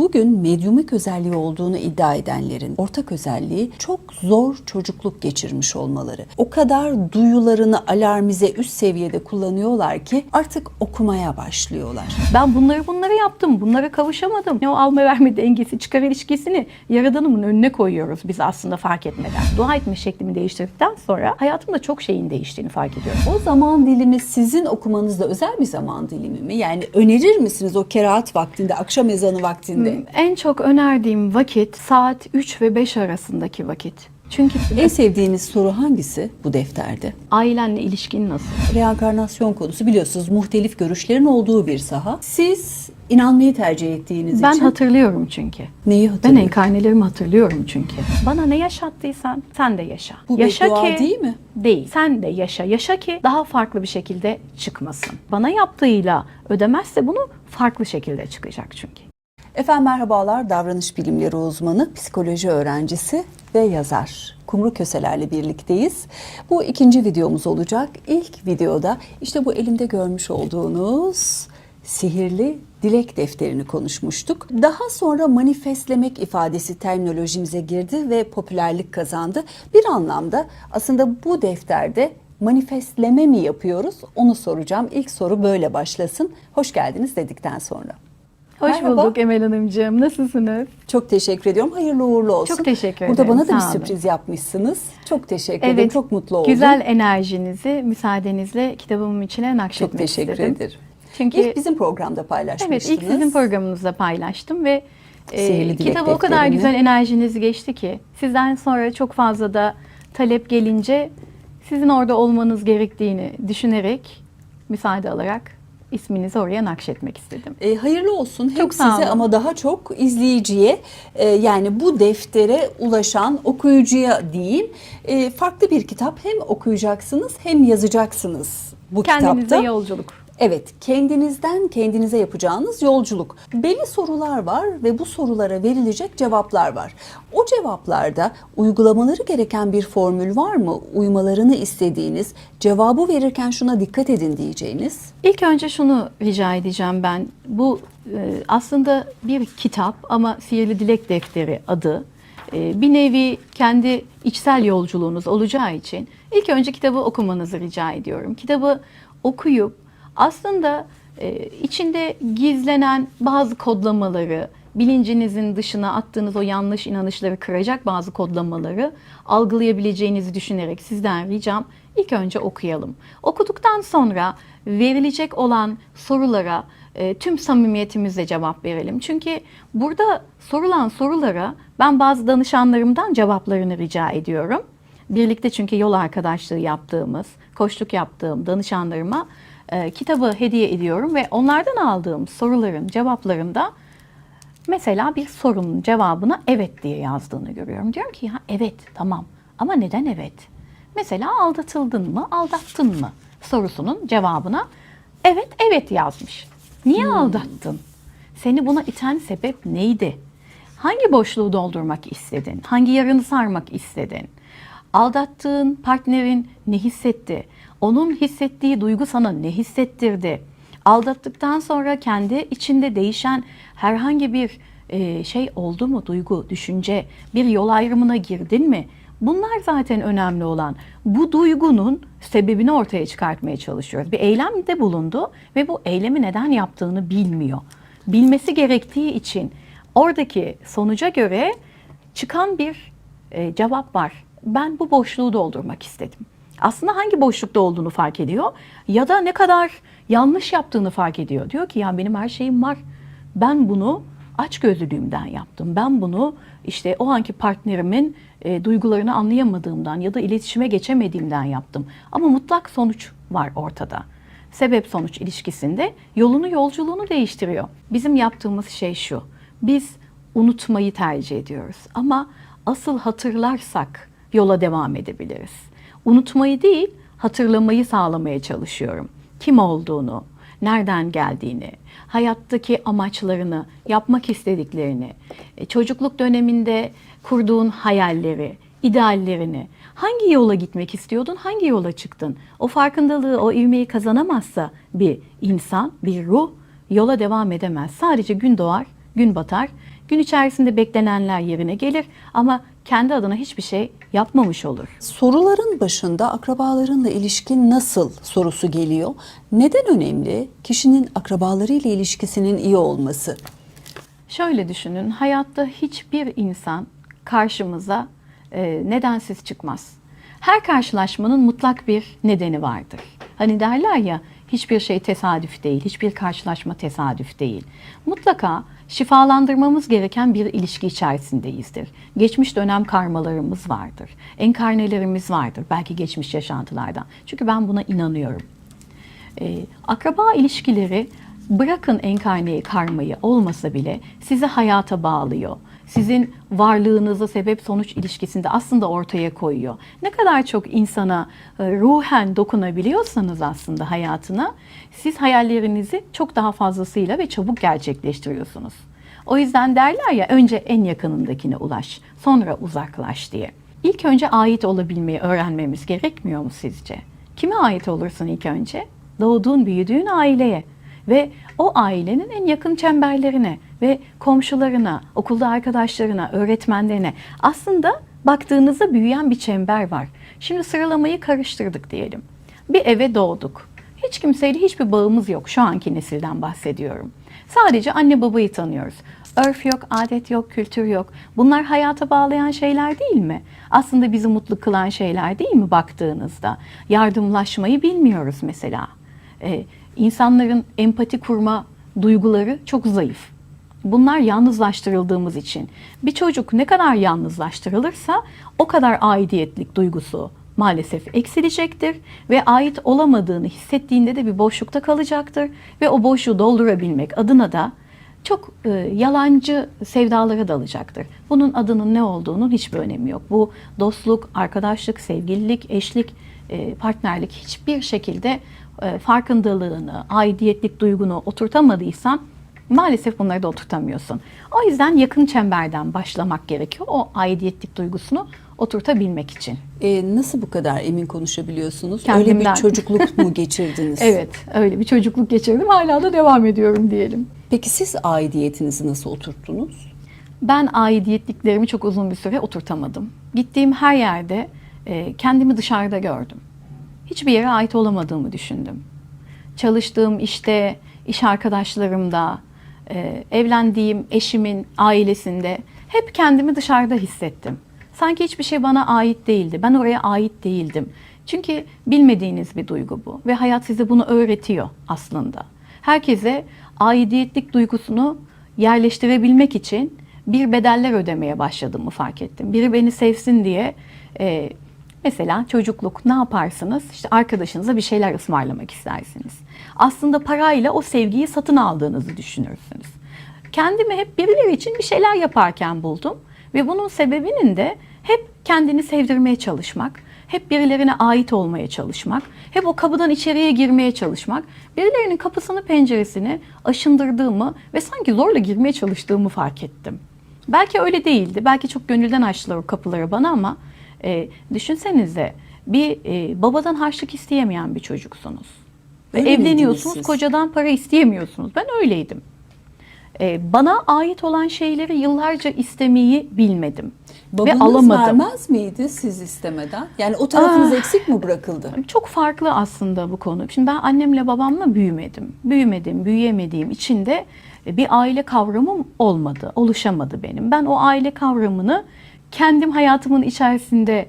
Bugün medyumik özelliği olduğunu iddia edenlerin ortak özelliği çok zor çocukluk geçirmiş olmaları. O kadar duyularını alarmize üst seviyede kullanıyorlar ki artık okumaya başlıyorlar. Ben bunları yaptım, bunlara kavuşamadım. O alma verme dengesi, çıkar ilişkisini Yaradanımın önüne koyuyoruz biz aslında fark etmeden. Dua etme şeklimi değiştirdikten sonra hayatımda çok şeyin değiştiğini fark ediyorum. O zaman dilimi sizin okumanızda özel bir zaman dilimi mi? Yani önerir misiniz o kerahat vaktinde, akşam ezanı vaktinde? En çok önerdiğim vakit saat 3 ve 5 arasındaki vakit. Çünkü En sevdiğiniz soru hangisi bu defterde? ailenle ilişkin nasıl? Reenkarnasyon konusu biliyorsunuz muhtelif görüşlerin olduğu bir saha. Siz inanmayı tercih ettiğiniz Ben için hatırlıyorum çünkü. neyi Ben hatırlıyorsunuz? enkarnelerimi hatırlıyorum çünkü. Bana ne yaşattıysan sen de yaşa. Bu yaşa beddua değil mi? Değil. Sen de yaşa. Yaşa ki daha farklı bir şekilde çıkmasın. Bana yaptığıyla ödemezse bunu farklı şekilde çıkacak çünkü. Efendim merhabalar, davranış bilimleri uzmanı, psikoloji öğrencisi ve yazar Kumru Köseler'le birlikteyiz. Bu ikinci videomuz olacak. İlk videoda işte bu elimde görmüş olduğunuz sihirli dilek defterini konuşmuştuk. Daha sonra manifestlemek ifadesi terminolojimize girdi ve popülerlik kazandı. Bir anlamda aslında bu defterde manifestleme mi yapıyoruz onu soracağım. İlk soru böyle başlasın. Hoş geldiniz dedikten sonra. Hoş Merhaba. bulduk Emel Hanımcığım. Nasılsınız? Çok teşekkür ediyorum. Hayırlı uğurlu olsun. Çok teşekkür Burada ederim, bana da bir sağ olun. sürpriz yapmışsınız. Çok teşekkür ederim. Çok mutlu oldum. Güzel enerjinizi müsaadenizle kitabımın içine Çok nakşetmek teşekkür istedim. ederim. Çünkü İlk bizim programda paylaşmıştınız. evet, ilk sizin programınızda paylaştım ve Sihirli Dilek kitabı o kadar defterini. güzel enerjiniz geçti ki sizden sonra çok fazla da talep gelince sizin orada olmanız gerektiğini düşünerek müsaade alarak isminizi oraya nakşetmek istedim. Hayırlı olsun. Hem Çok sağ size olun. ama daha çok izleyiciye yani bu deftere ulaşan okuyucuya diyeyim. Farklı bir kitap, hem okuyacaksınız hem yazacaksınız bu Kendinize kitapta. yolculuk. Evet, kendinizden kendinize yapacağınız yolculuk. Belli sorular var ve bu sorulara verilecek cevaplar var. O cevaplarda uygulamaları gereken bir formül var mı? Uymalarını istediğiniz, cevabı verirken şuna dikkat edin diyeceğiniz. İlk önce şunu rica edeceğim ben. Bu aslında bir kitap ama Sihirli Dilek Defteri adı. Bir nevi kendi içsel yolculuğunuz olacağı için ilk önce kitabı okumanızı rica ediyorum. Kitabı okuyup aslında içinde gizlenen bazı kodlamaları, bilincinizin dışına attığınız o yanlış inanışları kıracak bazı kodlamaları algılayabileceğinizi düşünerek sizden ricam ilk önce okuyalım. Okuduktan sonra verilecek olan sorulara tüm samimiyetimizle cevap verelim. Çünkü burada sorulan sorulara ben bazı danışanlarımdan cevaplarını rica ediyorum. Birlikte çünkü yol arkadaşlığı yaptığımız, koçluk yaptığım danışanlarıma kitabı hediye ediyorum ve onlardan aldığım soruların cevaplarında mesela bir sorunun cevabına evet diye yazdığını görüyorum. Diyorum ki ya evet tamam ama neden evet? Mesela aldatıldın mı, aldattın mı sorusunun cevabına evet yazmış. Niye aldattın? Seni buna iten sebep neydi? Hangi boşluğu doldurmak istedin? Hangi yaranı sarmak istedin? Aldattığın partnerin ne hissetti? Onun hissettiği duygu sana ne hissettirdi? Aldattıktan sonra kendi içinde değişen herhangi bir şey oldu mu? Duygu, düşünce, bir yol ayrımına girdin mi? Bunlar zaten önemli olan. Bu duygunun sebebini ortaya çıkartmaya çalışıyoruz. Bir eylemde bulundu ve bu eylemi neden yaptığını bilmiyor. Bilmesi gerektiği için oradaki sonuca göre çıkan bir cevap var. Ben bu boşluğu doldurmak istedim. Aslında hangi boşlukta olduğunu fark ediyor ya da ne kadar yanlış yaptığını fark ediyor. Diyor ki ya benim her şeyim var. Ben bunu açgözlülüğümden yaptım. Ben bunu işte o anki partnerimin duygularını anlayamadığımdan ya da iletişime geçemediğimden yaptım. Ama mutlak sonuç var ortada. Sebep sonuç ilişkisinde yolculuğunu değiştiriyor. Bizim yaptığımız şey şu. Biz unutmayı tercih ediyoruz. Ama asıl hatırlarsak yola devam edebiliriz. Unutmayı değil, hatırlamayı sağlamaya çalışıyorum. Kim olduğunu, nereden geldiğini, hayattaki amaçlarını, yapmak istediklerini, çocukluk döneminde kurduğun hayalleri, ideallerini, hangi yola gitmek istiyordun, hangi yola çıktın? O farkındalığı, o ivmeyi kazanamazsa bir insan, bir ruh yola devam edemez. Sadece gün doğar, gün batar. Gün içerisinde beklenenler yerine gelir ama kendi adına hiçbir şey yapmamış olur. Soruların başında akrabalarınla ilişkin nasıl sorusu geliyor. Neden önemli kişinin akrabalarıyla ilişkisinin iyi olması? Şöyle düşünün, hayatta hiçbir insan karşımıza nedensiz çıkmaz. Her karşılaşmanın mutlak bir nedeni vardır. Hani derler ya, hiçbir şey tesadüf değil, hiçbir karşılaşma tesadüf değil. Mutlaka şifalandırmamız gereken bir ilişki içerisindeyizdir. Geçmiş dönem karmalarımız vardır, enkarnelerimiz vardır, belki geçmiş yaşantılardan. Çünkü ben buna inanıyorum. Akraba ilişkileri, bırakın enkarneyi, karmayı, olmasa bile sizi hayata bağlıyor. Sizin varlığınızı sebep sonuç ilişkisinde aslında ortaya koyuyor. Ne kadar çok insana ruhen dokunabiliyorsanız aslında hayatına, siz hayallerinizi çok daha fazlasıyla ve çabuk gerçekleştiriyorsunuz. O yüzden derler ya, önce en yakınındakine ulaş, sonra uzaklaş diye. İlk önce ait olabilmeyi öğrenmemiz gerekmiyor mu sizce? Kime ait olursun ilk önce? Doğduğun, büyüdüğün aileye ve o ailenin en yakın çemberlerine ve komşularına, okulda arkadaşlarına, öğretmenlerine. Aslında baktığınızda büyüyen bir çember var. Şimdi sıralamayı karıştırdık diyelim. Bir eve doğduk. Hiç kimseyle hiçbir bağımız yok. Şu anki nesilden bahsediyorum. Sadece anne babayı tanıyoruz. Örf yok, adet yok, kültür yok. Bunlar hayata bağlayan şeyler değil mi? Aslında bizi mutlu kılan şeyler değil mi baktığınızda? Yardımlaşmayı bilmiyoruz mesela. İnsanların empati kurma duyguları çok zayıf. Bunlar yalnızlaştırıldığımız için. Bir çocuk ne kadar yalnızlaştırılırsa o kadar aidiyetlik duygusu maalesef eksilecektir ve ait olamadığını hissettiğinde de bir boşlukta kalacaktır ve o boşluğu doldurabilmek adına da çok yalancı sevdalara dalacaktır. Bunun adının ne olduğunun hiçbir önemi yok. Bu dostluk, arkadaşlık, sevgililik, eşlik, partnerlik hiçbir şekilde farkındalığını, aidiyetlik duygunu oturtamadıysan maalesef bunları da oturtamıyorsun. O yüzden yakın çemberden başlamak gerekiyor o aidiyetlik duygusunu oturtabilmek için. Nasıl bu kadar emin konuşabiliyorsunuz? Kendimden. Öyle bir çocukluk mu geçirdiniz? Evet, öyle bir çocukluk geçirdim. Hala da devam ediyorum diyelim. Peki siz aidiyetinizi nasıl oturttunuz? Ben aidiyetliklerimi çok uzun bir süre oturtamadım. Gittiğim her yerde kendimi dışarıda gördüm. Hiçbir yere ait olamadığımı düşündüm. Çalıştığım işte, iş arkadaşlarımda, evlendiğim eşimin ailesinde hep kendimi dışarıda hissettim. Sanki hiçbir şey bana ait değildi. Ben oraya ait değildim. Çünkü bilmediğiniz bir duygu bu ve hayat size bunu öğretiyor aslında. Herkese aidiyetlik duygusunu yerleştirebilmek için bir bedeller ödemeye başladığımı fark ettim. Biri beni sevsin diye mesela çocukluk ne yaparsınız? İşte arkadaşınıza bir şeyler ısmarlamak istersiniz. Aslında parayla o sevgiyi satın aldığınızı düşünürsünüz. Kendimi hep birileri için bir şeyler yaparken buldum. Ve bunun sebebinin de hep kendini sevdirmeye çalışmak, hep birilerine ait olmaya çalışmak, hep o kapıdan içeriye girmeye çalışmak, birilerinin kapısını penceresini aşındırdığımı ve sanki zorla girmeye çalıştığımı fark ettim. Belki öyle değildi, belki çok gönülden açtılar o kapıları bana ama düşünsenize bir babadan harçlık isteyemeyen bir çocuksunuz. Ve Öyle evleniyorsunuz, siz? kocadan para isteyemiyorsunuz. Ben öyleydim. Bana ait olan şeyleri yıllarca istemeyi bilmedim. Babanız ve alamadım. vermez miydi siz istemeden? Yani o tarafınız eksik mi bırakıldı? Çok farklı aslında bu konu. Şimdi ben annemle babamla büyümedim. Büyüyemediğim için de bir aile kavramım olmadı, oluşamadı benim. Ben o aile kavramını kendim hayatımın içerisinde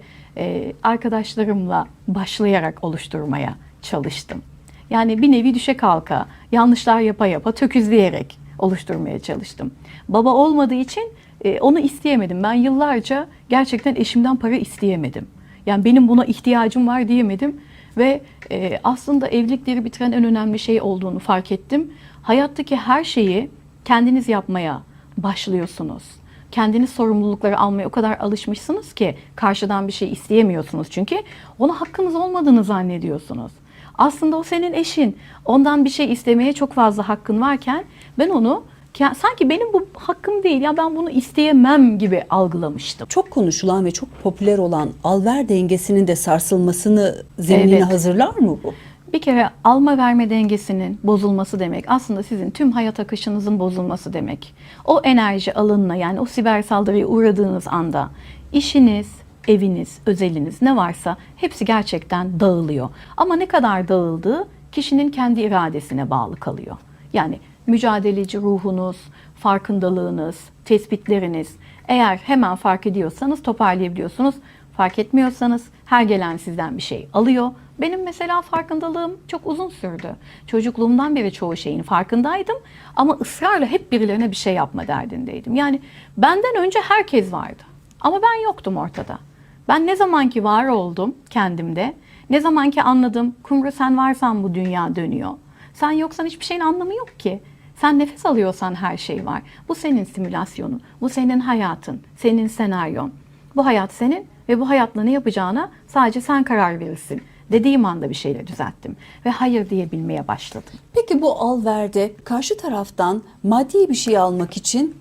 arkadaşlarımla başlayarak oluşturmaya çalıştım. Yani bir nevi düşe kalka, yanlışlar yapa yapa, töküzleyerek oluşturmaya çalıştım. Baba olmadığı için onu isteyemedim. Ben yıllarca gerçekten eşimden para isteyemedim. Yani benim buna ihtiyacım var diyemedim. Ve aslında evlilikleri bitiren en önemli şey olduğunu fark ettim. Hayattaki her şeyi kendiniz yapmaya başlıyorsunuz. Kendiniz sorumlulukları almaya o kadar alışmışsınız ki karşıdan bir şey isteyemiyorsunuz. Çünkü ona hakkınız olmadığını zannediyorsunuz. Aslında o senin eşin. Ondan bir şey istemeye çok fazla hakkın varken ben onu sanki benim bu hakkım değil ya ben bunu isteyemem gibi algılamıştım. Çok konuşulan ve çok popüler olan al-ver dengesinin de sarsılmasını, zeminini Evet. hazırlar mı bu? Bir kere alma verme dengesinin bozulması demek aslında sizin tüm hayat akışınızın bozulması demek. O enerji alanına, yani o siber saldırıya uğradığınız anda işiniz, eviniz, özeliniz ne varsa hepsi gerçekten dağılıyor. Ama ne kadar dağıldığı kişinin kendi iradesine bağlı kalıyor. Yani mücadeleci ruhunuz, farkındalığınız, tespitleriniz, eğer hemen fark ediyorsanız toparlayabiliyorsunuz. Fark etmiyorsanız her gelen sizden bir şey alıyor. Benim mesela farkındalığım çok uzun sürdü. Çocukluğumdan beri çoğu şeyin farkındaydım ama ısrarla hep birilerine bir şey yapma derdindeydim. Yani benden önce herkes vardı ama ben yoktum ortada. Ben ne zamanki var oldum kendimde, ne zamanki anladım, Kumru sen varsan bu dünya dönüyor. Sen yoksan hiçbir şeyin anlamı yok ki. Sen nefes alıyorsan her şey var. Bu senin simülasyonun, bu senin hayatın, senin senaryon. Bu hayat senin ve bu hayatla ne yapacağına sadece sen karar verirsin. Dediğim anda bir şeyle düzelttim ve hayır diyebilmeye başladım. Peki bu al verde karşı taraftan maddi bir şey almak için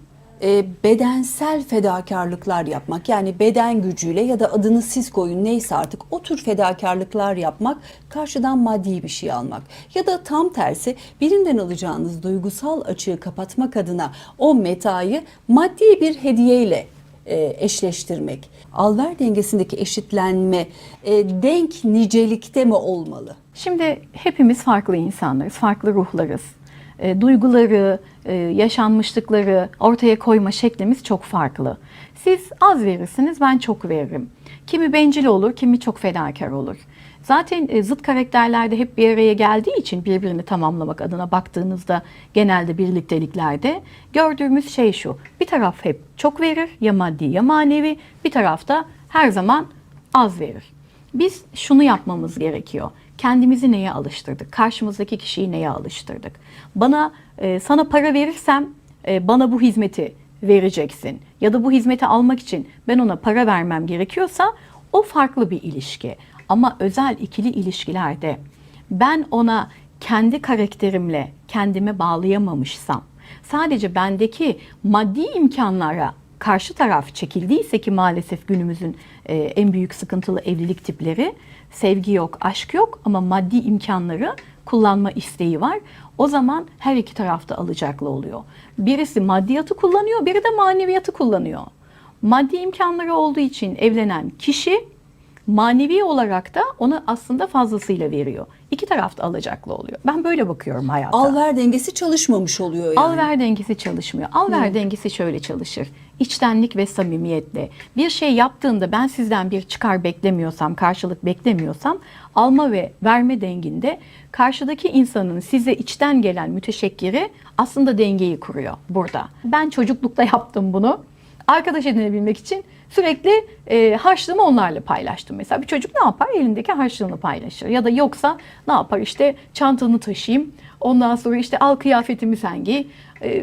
bedensel fedakarlıklar yapmak, yani beden gücüyle ya da adını siz koyun neyse artık o tür fedakarlıklar yapmak, karşıdan maddi bir şey almak ya da tam tersi birinden alacağınız duygusal açığı kapatmak adına o metayı maddi bir hediyeyle eşleştirmek. Al-ver dengesindeki eşitlenme denk nicelikte mi olmalı? Şimdi hepimiz farklı insanlarız, farklı ruhlarız. Duyguları, yaşanmışlıkları ortaya koyma şeklimiz çok farklı. Siz az verirsiniz, ben çok veririm. Kimi bencil olur, kimi çok fedakar olur. Zaten zıt karakterlerde hep bir araya geldiği için birbirini tamamlamak adına baktığınızda genelde birlikteliklerde gördüğümüz şey şu. Bir taraf hep çok verir, ya maddi ya manevi, bir tarafta her zaman az verir. Biz şunu yapmamız gerekiyor. Kendimizi neye alıştırdık? Karşımızdaki kişiyi neye alıştırdık? Sana para verirsem bana bu hizmeti vereceksin. Ya da bu hizmeti almak için ben ona para vermem gerekiyorsa o farklı bir ilişki. Ama özel ikili ilişkilerde ben ona kendi karakterimle kendime bağlayamamışsam, sadece bendeki maddi imkanlara karşı taraf çekildiyse, ki maalesef günümüzün en büyük sıkıntılı evlilik tipleri, sevgi yok, aşk yok ama maddi imkanları kullanma isteği var. O zaman her iki tarafta alacaklı oluyor. Birisi maddiyatı kullanıyor, biri de maneviyatı kullanıyor. Maddi imkanları olduğu için evlenen kişi manevi olarak da onu aslında fazlasıyla veriyor. İki taraf da alacaklı oluyor. Ben böyle bakıyorum hayata. Al-ver dengesi çalışmamış oluyor yani. Al-ver dengesi çalışmıyor. Al-ver dengesi şöyle çalışır. İçtenlik ve samimiyetle. Bir şey yaptığında ben sizden bir çıkar beklemiyorsam, karşılık beklemiyorsam, alma ve verme denginde karşıdaki insanın size içten gelen müteşekkiri aslında dengeyi kuruyor burada. Ben çocuklukta yaptım bunu. Arkadaş edinebilmek için sürekli harçlığımı onlarla paylaştım. Mesela bir çocuk ne yapar? Elindeki harçlığını paylaşır. Ya da yoksa ne yapar? İşte çantanı taşıyayım. Ondan sonra işte al kıyafetimi sen giy.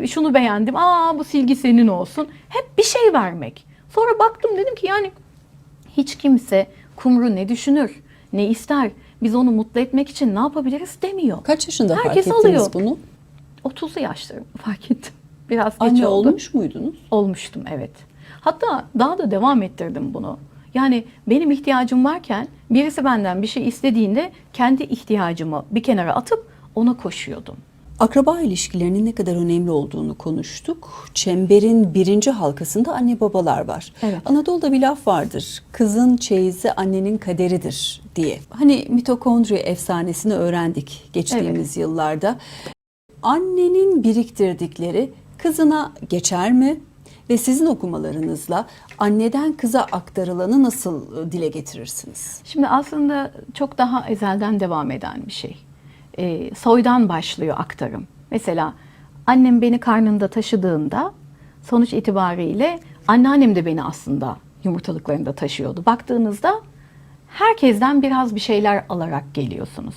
Şunu beğendim. Bu silgi senin olsun. Hep bir şey vermek. Sonra baktım, dedim ki yani hiç kimse Kumru ne düşünür, ne ister, biz onu mutlu etmek için ne yapabiliriz demiyor. Kaç yaşında Herkes fark ettiniz alıyor. bunu? 30'lu yaşlarım fark ettim. Biraz geç Anne oldu. olmuş muydunuz? Olmuştum, evet. Hatta daha da devam ettirdim bunu. Yani benim ihtiyacım varken birisi benden bir şey istediğinde kendi ihtiyacımı bir kenara atıp ona koşuyordum. Akraba ilişkilerinin ne kadar önemli olduğunu konuştuk. Çemberin birinci halkasında anne babalar var. Evet. Anadolu'da bir laf vardır. Kızın çeyizi annenin kaderidir diye. Hani mitokondri efsanesini öğrendik geçtiğimiz yıllarda. Annenin biriktirdikleri kızına geçer mi? Ve sizin okumalarınızla anneden kıza aktarılanı nasıl dile getirirsiniz? Şimdi aslında çok daha ezelden devam eden bir şey. Soydan başlıyor aktarım. Mesela annem beni karnında taşıdığında sonuç itibariyle anneannem de beni aslında yumurtalıklarında taşıyordu. Baktığınızda herkesten biraz bir şeyler alarak geliyorsunuz.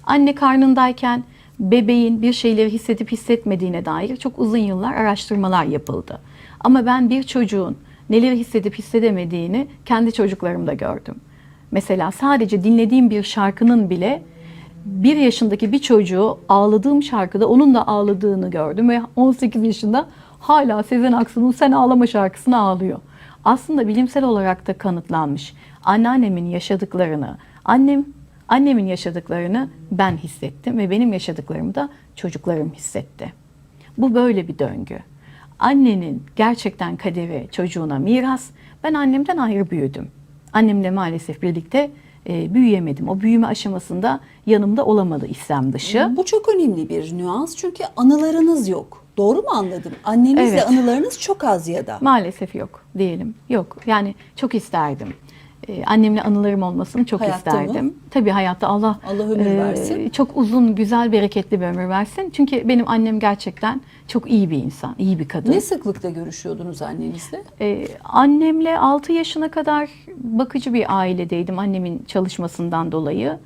Anne karnındayken bebeğin bir şeyleri hissedip hissetmediğine dair çok uzun yıllar araştırmalar yapıldı. Ama ben bir çocuğun neleri hissedip hissedemediğini kendi çocuklarımda gördüm. Mesela sadece dinlediğim bir şarkının bile 1 yaşındaki bir çocuğu ağladığım şarkıda onun da ağladığını gördüm ve 18 yaşında hala Sezen Aksu'nun Sen Ağlama şarkısını ağlıyor. Aslında bilimsel olarak da kanıtlanmış. Anneannemin yaşadıklarını annem Annemin yaşadıklarını ben hissettim ve benim yaşadıklarımı da çocuklarım hissetti. Bu böyle bir döngü. Annenin gerçekten kaderi çocuğuna miras. Ben annemden ayrı büyüdüm. Annemle maalesef birlikte büyüyemedim. O büyüme aşamasında yanımda olamadı istem dışı. Bu çok önemli bir nüans çünkü anılarınız yok. Doğru mu anladım? Annenizle Evet. anılarınız çok az ya da. Maalesef yok diyelim. Yok. Yani çok isterdim. Annemle anılarım olmasını çok Hayatta mı? isterdim. Tabii hayatta Allah ömür versin. çok uzun, güzel, bereketli bir ömür versin. Çünkü benim annem gerçekten çok iyi bir insan, iyi bir kadın. Ne sıklıkla görüşüyordunuz annenizle? Annemle 6 yaşına kadar bakıcı bir ailedeydim annemin çalışmasından dolayı.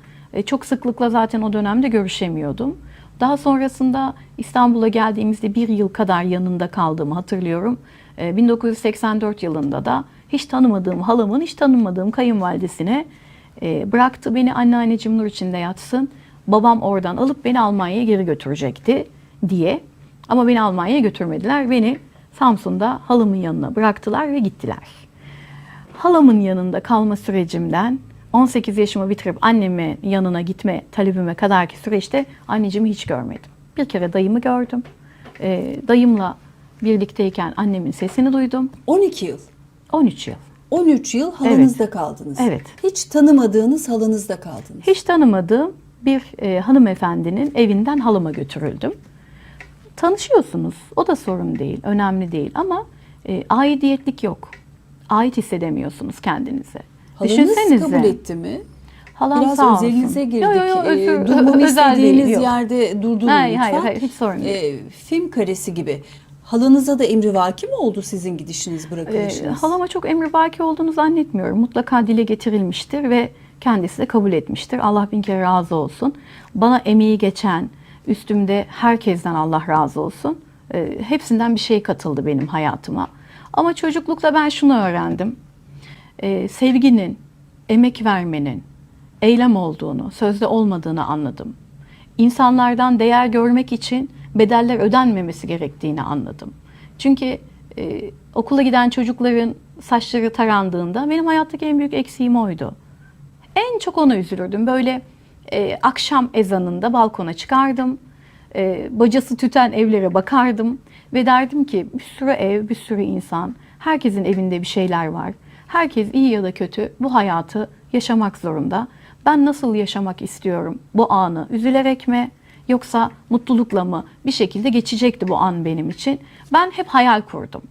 Çok sıklıkla zaten o dönemde görüşemiyordum. Daha sonrasında İstanbul'a geldiğimizde 1 yıl kadar yanında kaldığımı hatırlıyorum. 1984 yılında da hiç tanımadığım halamın, hiç tanımadığım kayınvalidesine bıraktı beni, anneanneciğim nur içinde yatsın. Babam oradan alıp beni Almanya'ya geri götürecekti diye. Ama beni Almanya'ya götürmediler. Beni Samsun'da halamın yanına bıraktılar ve gittiler. Halamın yanında kalma sürecimden 18 yaşımı bitirip annemin yanına gitme talebime kadarki süreçte anneciğimi hiç görmedim. Bir kere dayımı gördüm. Dayımla birlikteyken annemin sesini duydum. 12 yıl. 13 yıl. 13 yıl halanızda kaldınız. Evet. Hiç tanımadığınız halanızda kaldınız. Hiç tanımadığım bir hanımefendinin evinden halama götürüldüm. Tanışıyorsunuz. O da sorun değil, önemli değil ama aidiyetlik yok. Ait hissedemiyorsunuz kendinize. Halanız Düşünsenize. kabul özetti mi? Halam Biraz sağ olsun. özelinize girdik. Özür, Durmamı özel değil, istediğiniz yok. yerde durdurun Hayır, lütfen. hayır, hiç sorun değil. Film karesi gibi. Halanıza da emrivaki mi oldu sizin gidişiniz, bırakılışınız? Halama çok emrivaki olduğunu zannetmiyorum. Mutlaka dile getirilmiştir ve kendisi de kabul etmiştir. Allah bin kere razı olsun. Bana emeği geçen, üstümde herkesten Allah razı olsun. Hepsinden bir şey katıldı benim hayatıma. Ama çocuklukta ben şunu öğrendim. Sevginin, emek vermenin eylem olduğunu, sözde olmadığını anladım. İnsanlardan değer görmek için bedeller ödenmemesi gerektiğini anladım. Çünkü okula giden çocukların saçları tarandığında benim hayattaki en büyük eksiğim oydu. En çok ona üzülürdüm. Böyle akşam ezanında balkona çıkardım. Bacası tüten evlere bakardım ve derdim ki bir sürü ev, bir sürü insan, herkesin evinde bir şeyler var. Herkes iyi ya da kötü bu hayatı yaşamak zorunda. Ben nasıl yaşamak istiyorum bu anı? Üzülerek mi yoksa mutlulukla mı? Bir şekilde geçecekti bu an benim için. Ben hep hayal kurdum.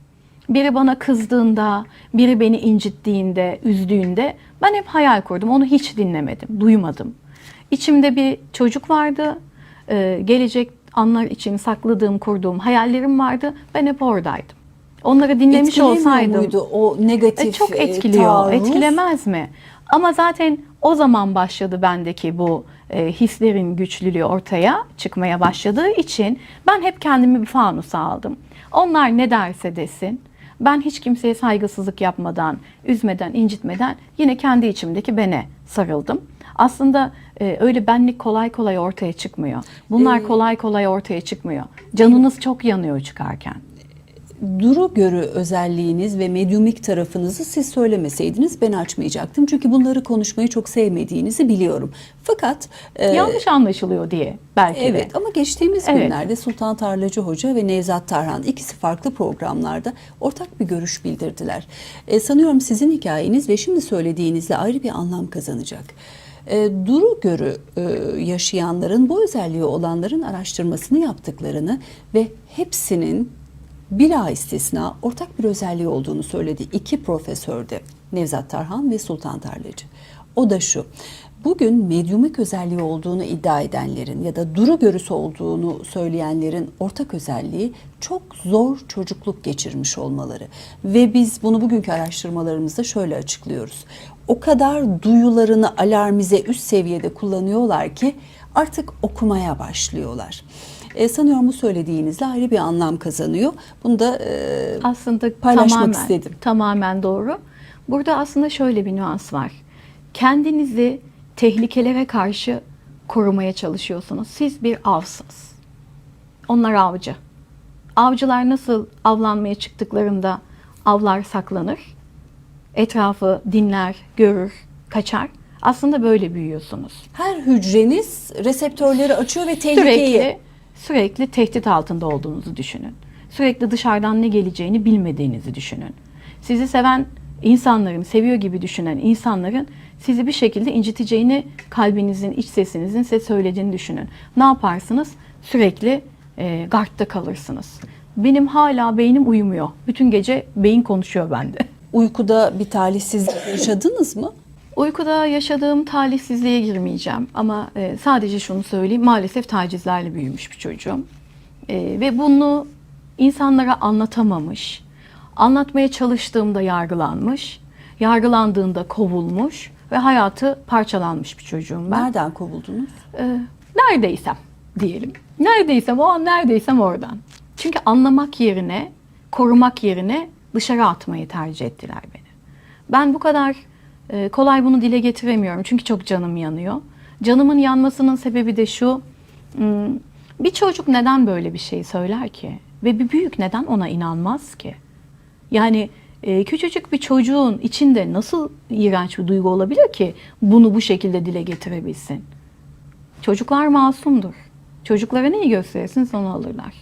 Biri bana kızdığında, biri beni incittiğinde, üzdüğünde ben hep hayal kurdum. Onu hiç dinlemedim, duymadım. İçimde bir çocuk vardı. Gelecek anlar için sakladığım, kurduğum hayallerim vardı. Ben hep oradaydım. Onları dinlemiş Etkilemiyor olsaydım. muydu o negatif çok etkiliyor. taarruz? Etkilemez mi? Ama zaten o zaman başladı bendeki bu hislerin güçlülüğü ortaya çıkmaya başladığı için ben hep kendimi bir fanusa aldım. Onlar ne derse desin. Ben hiç kimseye saygısızlık yapmadan, üzmeden, incitmeden yine kendi içimdeki bene sarıldım. Aslında öyle benlik kolay kolay ortaya çıkmıyor. Bunlar kolay kolay ortaya çıkmıyor. Canınız çok yanıyor çıkarken. Duru görü özelliğiniz ve medyumik tarafınızı siz söylemeseydiniz ben açmayacaktım. Çünkü bunları konuşmayı çok sevmediğinizi biliyorum. Fakat yanlış anlaşılıyor diye belki de. evet, ama geçtiğimiz Evet. günlerde Sultan Tarlacı Hoca ve Nevzat Tarhan ikisi farklı programlarda ortak bir görüş bildirdiler. Sanıyorum sizin hikayeniz ve şimdi söylediğinizle ayrı bir anlam kazanacak. Duru görü yaşayanların, bu özelliği olanların araştırmasını yaptıklarını ve hepsinin bila istisna ortak bir özelliği olduğunu söyledi. İki profesör de, Nevzat Tarhan ve Sultan Tarlacı. O da şu: bugün medyumik özelliği olduğunu iddia edenlerin ya da duru görüsü olduğunu söyleyenlerin ortak özelliği çok zor çocukluk geçirmiş olmaları. Ve biz bunu bugünkü araştırmalarımızda şöyle açıklıyoruz. O kadar duyularını alarmize üst seviyede kullanıyorlar ki artık okumaya başlıyorlar. Sanıyorum bu söylediğinizle ayrı bir anlam kazanıyor. Bunu da aslında paylaşmak istedim. Tamamen doğru. Burada aslında şöyle bir nüans var. Kendinizi tehlikelere karşı korumaya çalışıyorsunuz. Siz bir avsınız. Onlar avcı. Avcılar nasıl avlanmaya çıktıklarında avlar saklanır, etrafı dinler, görür, kaçar. Aslında böyle büyüyorsunuz. Her hücreniz reseptörleri açıyor ve tehlikeyi... Sürekli tehdit altında olduğunuzu düşünün. Sürekli dışarıdan ne geleceğini bilmediğinizi düşünün. Sizi seven insanların, seviyor gibi düşünen insanların sizi bir şekilde inciteceğini, kalbinizin, iç sesinizin size söylediğini düşünün. Ne yaparsınız? Sürekli gardta kalırsınız. Benim hala beynim uyumuyor. Bütün gece beyin konuşuyor bende. Uykuda bir talihsizlik yaşadınız mı? Uykuda yaşadığım talihsizliğe girmeyeceğim ama sadece şunu söyleyeyim, maalesef tacizlerle büyümüş bir çocuğum. Ve bunu insanlara anlatamamış, anlatmaya çalıştığımda yargılanmış, yargılandığında kovulmuş ve hayatı parçalanmış bir çocuğum ben. Nereden kovuldunuz? Neredeysem diyelim. Neredeysem o an, neredeysem oradan. Çünkü anlamak yerine, korumak yerine dışarı atmayı tercih ettiler beni. Ben bu kadar kolay bunu dile getiremiyorum çünkü çok canım yanıyor. Canımın yanmasının sebebi de şu, bir çocuk neden böyle bir şey söyler ki? Ve bir büyük neden ona inanmaz ki? Yani küçücük bir çocuğun içinde nasıl iğrenç bir duygu olabilir ki bunu bu şekilde dile getirebilsin? Çocuklar masumdur. Çocuklara neyi gösterirsiniz onu alırlar.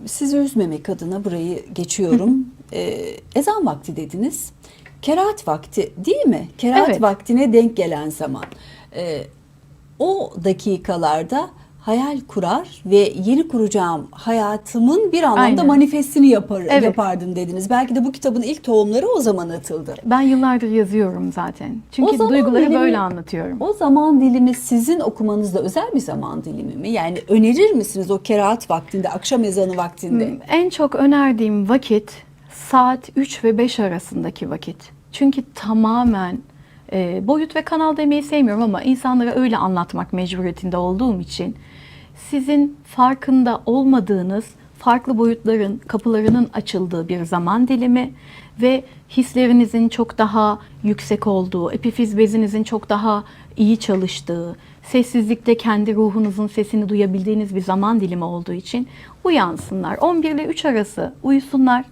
Sizi üzmemek adına burayı geçiyorum. Ezan vakti dediniz. Kerahat vakti değil mi? Kerahat Evet. vaktine denk gelen zaman. O dakikalarda hayal kurar ve yeni kuracağım hayatımın bir anlamda Aynen. manifestini Evet. yapardım dediniz. Belki de bu kitabın ilk tohumları o zaman atıldı. Ben yıllardır yazıyorum zaten. O Çünkü zaman duyguları dilimi- böyle anlatıyorum. O zaman dilimi sizin okumanızda özel bir zaman dilimi mi? Yani önerir misiniz o kerahat vaktinde, akşam ezanı vaktinde? En çok önerdiğim vakit saat 3 ve 5 arasındaki vakit. Çünkü tamamen boyut ve kanal demeyi sevmiyorum ama insanlara öyle anlatmak mecburiyetinde olduğum için sizin farkında olmadığınız farklı boyutların kapılarının açıldığı bir zaman dilimi ve hislerinizin çok daha yüksek olduğu, epifiz bezinizin çok daha iyi çalıştığı, sessizlikte kendi ruhunuzun sesini duyabildiğiniz bir zaman dilimi olduğu için uyansınlar. 11 ile 3 arası uyusunlar.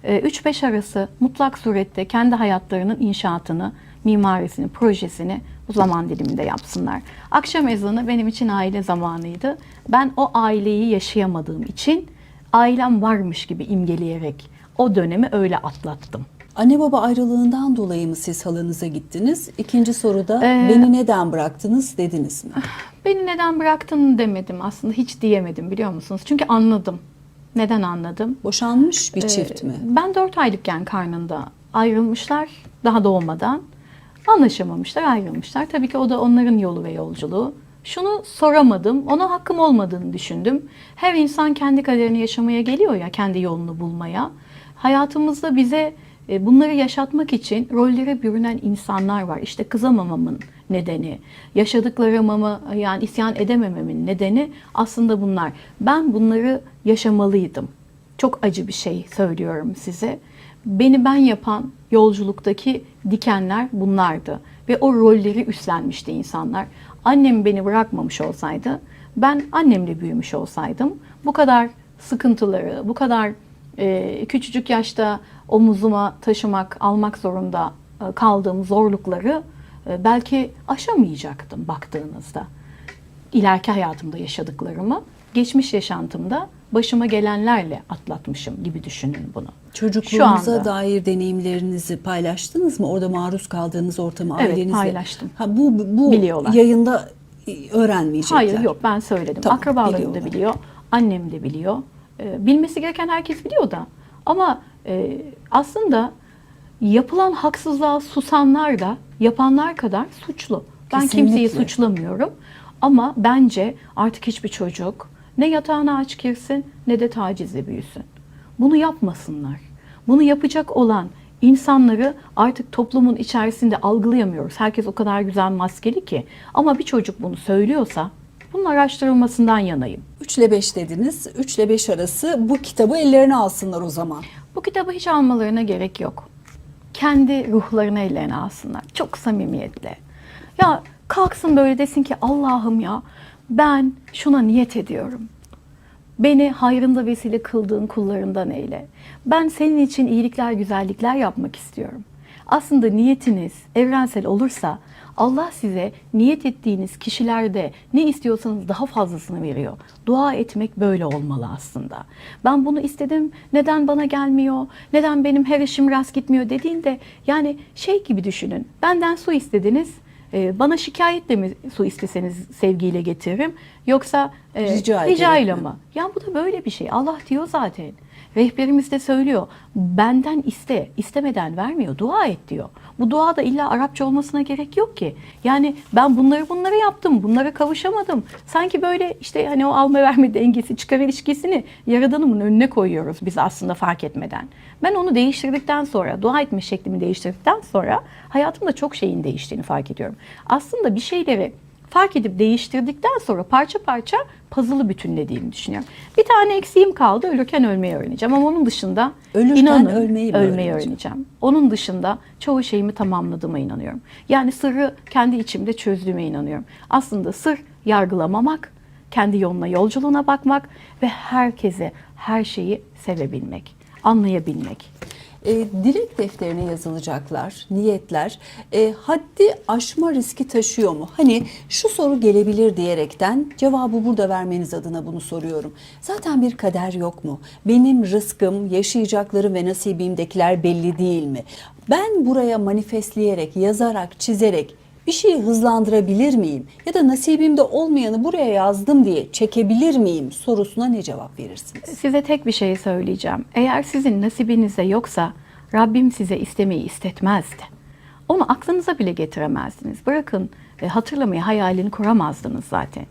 3-5 arası mutlak surette kendi hayatlarının inşaatını, mimarisini, projesini bu zaman diliminde yapsınlar. Akşam ezanı benim için aile zamanıydı. Ben o aileyi yaşayamadığım için ailem varmış gibi imgeleyerek o dönemi öyle atlattım. Anne baba ayrılığından dolayı mı siz halanıza gittiniz? İkinci soruda beni neden bıraktınız dediniz mi? Beni neden bıraktın demedim aslında, hiç diyemedim biliyor musunuz? Çünkü anladım. Neden anladım? Boşanmış bir çift mi? Ben 4 aylıkken karnında ayrılmışlar, daha doğmadan. Anlaşamamışlar, ayrılmışlar. Tabii ki o da onların yolu ve yolculuğu. Şunu soramadım, ona hakkım olmadığını düşündüm. Her insan kendi kaderini yaşamaya geliyor ya, kendi yolunu bulmaya. Hayatımızda bize bunları yaşatmak için rollere bürünen insanlar var. İşte kızamamamın nedeni, yaşadıklarımı yani isyan edemememin nedeni aslında bunlar. Ben bunları yaşamalıydım. Çok acı bir şey söylüyorum size. Beni ben yapan yolculuktaki dikenler bunlardı. Ve o rolleri üstlenmişti insanlar. Annem beni bırakmamış olsaydı, ben annemle büyümüş olsaydım, bu kadar sıkıntıları, bu kadar küçücük yaşta omuzuma taşımak, almak zorunda kaldığım zorlukları belki aşamayacaktım baktığınızda. İleriki hayatımda yaşadıklarımı, geçmiş yaşantımda başıma gelenlerle atlatmışım gibi düşünün bunu. Çocukluğunuza dair deneyimlerinizi paylaştınız mı? Orada maruz kaldığınız ortamı Evet, ailenizle. paylaştım. Ha, bu Biliyorlar. yayında öğrenmeyecekler. Hayır yok, ben söyledim. Tamam, Akrabalarım biliyorlar. da biliyor, annem de biliyor. Bilmesi gereken herkes biliyor da. Ama aslında yapılan haksızlığa susanlar da yapanlar kadar suçlu. Ben kimseyi Kesinlikle. suçlamıyorum. Ama bence artık hiçbir çocuk ne yatağına aç girsin ne de tacizle büyüsün. Bunu yapmasınlar. Bunu yapacak olan insanları artık toplumun içerisinde algılayamıyoruz. Herkes o kadar güzel maskeli ki. Ama bir çocuk bunu söylüyorsa bunun araştırılmasından yanayım. 3 ile 5 dediniz. 3 ile 5 arası bu kitabı ellerine alsınlar o zaman. Bu kitabı hiç almalarına gerek yok. Kendi ruhlarını ellerine alsınlar. Çok samimiyetle. Ya kalksın böyle desin ki Allah'ım ya ben şuna niyet ediyorum. Beni hayrında vesile kıldığın kullarından eyle. Ben senin için iyilikler, güzellikler yapmak istiyorum. Aslında niyetiniz evrensel olursa Allah size niyet ettiğiniz kişilerde ne istiyorsanız daha fazlasını veriyor. Dua etmek böyle olmalı aslında. Ben bunu istedim, neden bana gelmiyor, neden benim her işim rast gitmiyor dediğinde, yani şey gibi düşünün. Benden su istediniz, bana şikayetle mi su isteseniz sevgiyle getiririm, yoksa rica ile mi? Ya bu da böyle bir şey. Allah diyor zaten. Rehberimiz de söylüyor. Benden iste, istemeden vermiyor. Dua et diyor. Bu dua da illa Arapça olmasına gerek yok ki. Yani ben bunları yaptım, bunlara kavuşamadım. Sanki böyle işte hani o alma verme dengesi, çıkar ilişkisini Yaradanımın önüne koyuyoruz biz aslında fark etmeden. Ben onu değiştirdikten sonra, dua etme şeklimi değiştirdikten sonra hayatımda çok şeyin değiştiğini fark ediyorum. Aslında bir şeyleri fark edip değiştirdikten sonra parça parça puzzle'ı bütünlediğimi düşünüyorum. Bir tane eksiğim kaldı. Ölürken ölmeyi öğreneceğim. Ama onun dışında Ölürken ölmeyi öğreneceğim. Onun dışında çoğu şeyimi tamamladığıma inanıyorum. Yani sırrı kendi içimde çözdüğüme inanıyorum. Aslında sır yargılamamak, kendi yoluna, yolculuğuna bakmak ve herkese her şeyi sevebilmek, anlayabilmek. Dilek defterine yazılacaklar, niyetler haddi aşma riski taşıyor mu? Hani şu soru gelebilir diyerekten cevabı burada vermeniz adına bunu soruyorum. Zaten bir kader yok mu? Benim rızkım, yaşayacaklarım ve nasibimdekiler belli değil mi? Ben buraya manifestleyerek, yazarak, çizerek bir şeyi hızlandırabilir miyim? Ya da nasibimde olmayanı buraya yazdım diye çekebilir miyim sorusuna ne cevap verirsiniz? Size tek bir şey söyleyeceğim. Eğer sizin nasibinizde yoksa Rabbim size istemeyi istetmezdi. Onu aklınıza bile getiremezdiniz. Bırakın hatırlamayı, hayalini kuramazdınız zaten.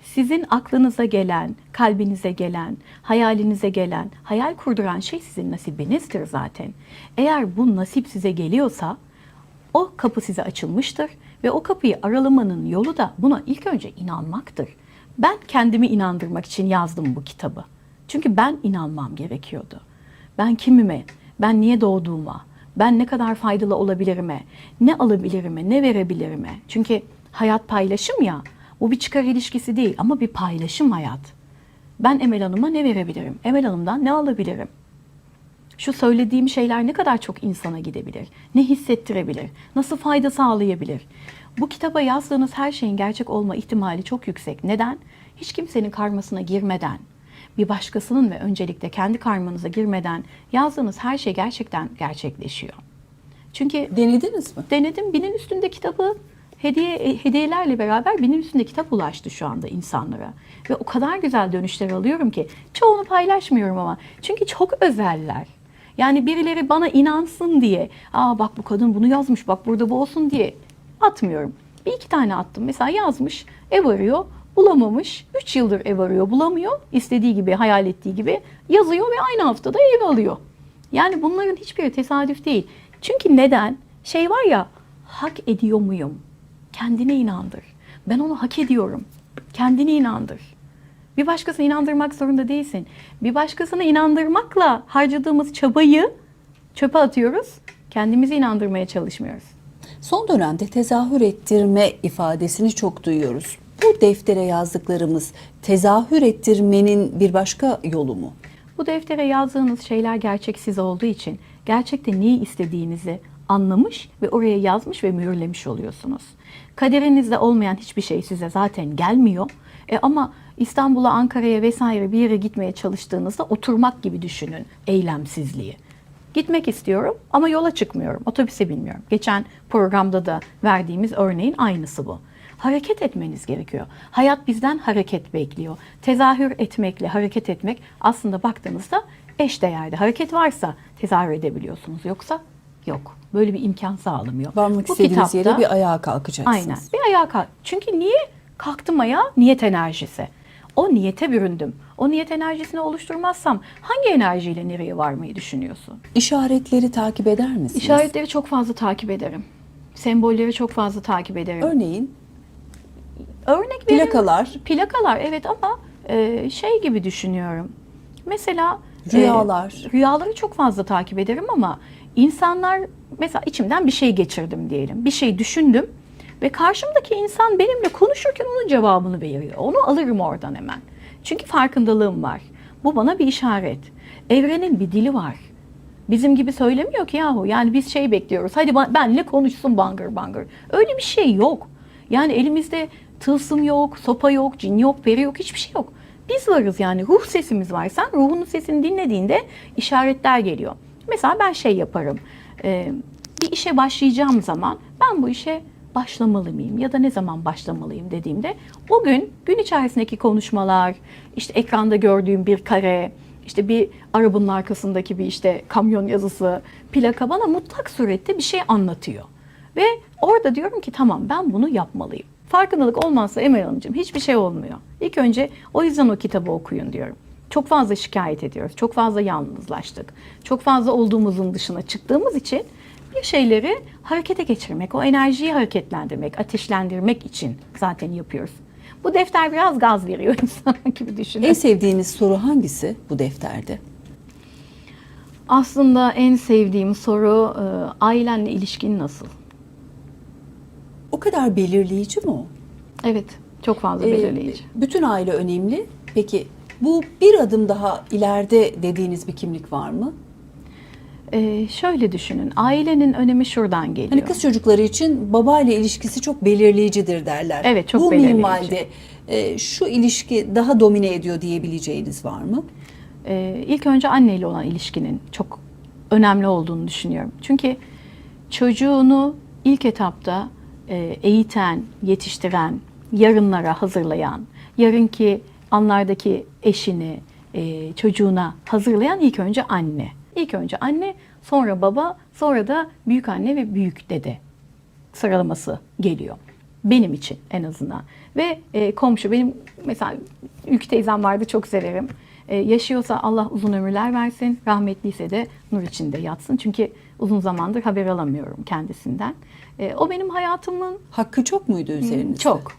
Sizin aklınıza gelen, kalbinize gelen, hayalinize gelen, hayal kurduran şey sizin nasibinizdir zaten. Eğer bu nasip size geliyorsa o kapı size açılmıştır ve o kapıyı aralamanın yolu da buna ilk önce inanmaktır. Ben kendimi inandırmak için yazdım bu kitabı. Çünkü ben inanmam gerekiyordu. Ben kimime, ben niye doğduğuma, ben ne kadar faydalı olabilirime, ne alabilirime, ne verebilirime. Çünkü hayat paylaşım ya, bu bir çıkar ilişkisi değil ama bir paylaşım hayat. Ben Emel Hanım'a ne verebilirim? Emel Hanım'dan ne alabilirim? Şu söylediğim şeyler ne kadar çok insana gidebilir, ne hissettirebilir, nasıl fayda sağlayabilir? Bu kitaba yazdığınız her şeyin gerçek olma ihtimali çok yüksek. Neden? Hiç kimsenin karmasına girmeden, bir başkasının ve öncelikle kendi karmanıza girmeden yazdığınız her şey gerçekten gerçekleşiyor. Çünkü denediniz mi? Denedim. Binin üstünde kitabı hediyelerle beraber binin üstünde kitap ulaştı şu anda insanlara. Ve o kadar güzel dönüşler alıyorum ki çoğunu paylaşmıyorum ama. Çünkü çok özeller. Yani birileri bana inansın diye, aa bak bu kadın bunu yazmış, bak burada bu olsun diye atmıyorum. Bir iki tane attım. Mesela yazmış, ev arıyor, bulamamış. 3 yıldır ev arıyor, bulamıyor. İstediği gibi, hayal ettiği gibi yazıyor ve aynı haftada ev alıyor. Yani bunların hiçbiri tesadüf değil. Çünkü neden? Şey var ya, hak ediyor muyum? Kendine inandır. Ben onu hak ediyorum. Kendine inandır. Bir başkasını inandırmak zorunda değilsin. Bir başkasını inandırmakla harcadığımız çabayı çöpe atıyoruz. Kendimizi inandırmaya çalışmıyoruz. Son dönemde tezahür ettirme ifadesini çok duyuyoruz. Bu deftere yazdıklarımız tezahür ettirmenin bir başka yolu mu? Bu deftere yazdığınız şeyler gerçeksiz olduğu için gerçekte neyi istediğinizi anlamış ve oraya yazmış ve mühürlemiş oluyorsunuz. Kaderinizde olmayan hiçbir şey size zaten gelmiyor. Ama İstanbul'a, Ankara'ya vesaire bir yere gitmeye çalıştığınızda oturmak gibi düşünün eylemsizliği. Gitmek istiyorum ama yola çıkmıyorum, otobüse binmiyorum. Geçen programda da verdiğimiz örneğin aynısı bu. Hareket etmeniz gerekiyor. Hayat bizden hareket bekliyor. Tezahür etmekle hareket etmek aslında baktığınızda eşdeğerli. Hareket varsa tezahür edebiliyorsunuz, yoksa yok. Böyle bir imkan sağlamıyor. Varmak istediğiniz yere bir ayağa kalkacaksınız. Aynen, bir ayağa kalk. Çünkü niye? Kalktım ayağa, niyet enerjisi. O niyete büründüm. O niyet enerjisini oluşturmazsam hangi enerjiyle nereye varmayı düşünüyorsun? İşaretleri takip eder misiniz? İşaretleri çok fazla takip ederim. Sembolleri çok fazla takip ederim. Örneğin? Örnek plakalar. Plakalar evet, ama şey gibi düşünüyorum. Mesela rüyalar. Rüyaları çok fazla takip ederim ama insanlar, mesela içimden bir şey geçirdim diyelim. Bir şey düşündüm ve karşımdaki insan benimle konuşurken onun cevabını veriyor. Onu alırım oradan hemen. Çünkü farkındalığım var. Bu bana bir işaret. Evrenin bir dili var. Bizim gibi söylemiyor ki yahu. Yani biz şey bekliyoruz. Hadi benle konuşsun bangır bangır. Öyle bir şey yok. Yani elimizde tılsım yok, sopa yok, cin yok, peri yok, hiçbir şey yok. Biz varız yani. Ruh sesimiz var. Sen ruhunun sesini dinlediğinde işaretler geliyor. Mesela ben şey yaparım. Bir işe başlayacağım zaman ben bu işe başlamalı mıyım ya da ne zaman başlamalıyım dediğimde o gün içerisindeki konuşmalar, işte ekranda gördüğüm bir kare, işte bir arabanın arkasındaki bir işte kamyon yazısı, plaka bana mutlak surette bir şey anlatıyor. Ve orada diyorum ki tamam, ben bunu yapmalıyım. Farkındalık olmazsa Emel Hanımcığım hiçbir şey olmuyor. İlk önce o yüzden o kitabı okuyun diyorum. Çok fazla şikayet ediyoruz. Çok fazla yalnızlaştık. Çok fazla olduğumuzun dışına çıktığımız için bir şeyleri harekete geçirmek, o enerjiyi hareketlendirmek, ateşlendirmek için zaten yapıyoruz. Bu defter biraz gaz veriyor insana gibi düşünün. En sevdiğiniz soru hangisi bu defterde? Aslında en sevdiğim soru ailenle ilişkin nasıl? O kadar belirleyici mi o? Evet, çok fazla belirleyici. Bütün aile önemli. Peki bu bir adım daha ileride dediğiniz bir kimlik var mı? Şöyle düşünün, ailenin önemi şuradan geliyor. Hani kız çocukları için babayla ilişkisi çok belirleyicidir derler. Evet, çok bu belirleyici. Bu minvalde şu ilişki daha domine ediyor diyebileceğiniz var mı? İlk önce anneyle olan ilişkinin çok önemli olduğunu düşünüyorum. Çünkü çocuğunu ilk etapta eğiten, yetiştiren, yarınlara hazırlayan, yarınki anlardaki eşini, çocuğuna hazırlayan ilk önce anne. İlk önce anne, sonra baba, sonra da büyük anne ve büyük dede sıralaması geliyor. Benim için en azından. Ve komşu, benim mesela Ülkü teyzem vardı, çok severim. Yaşıyorsa Allah uzun ömürler versin, rahmetliyse de nur içinde yatsın. Çünkü uzun zamandır haber alamıyorum kendisinden. O benim hayatımın... Hakkı çok muydu üzerinizde? Çok.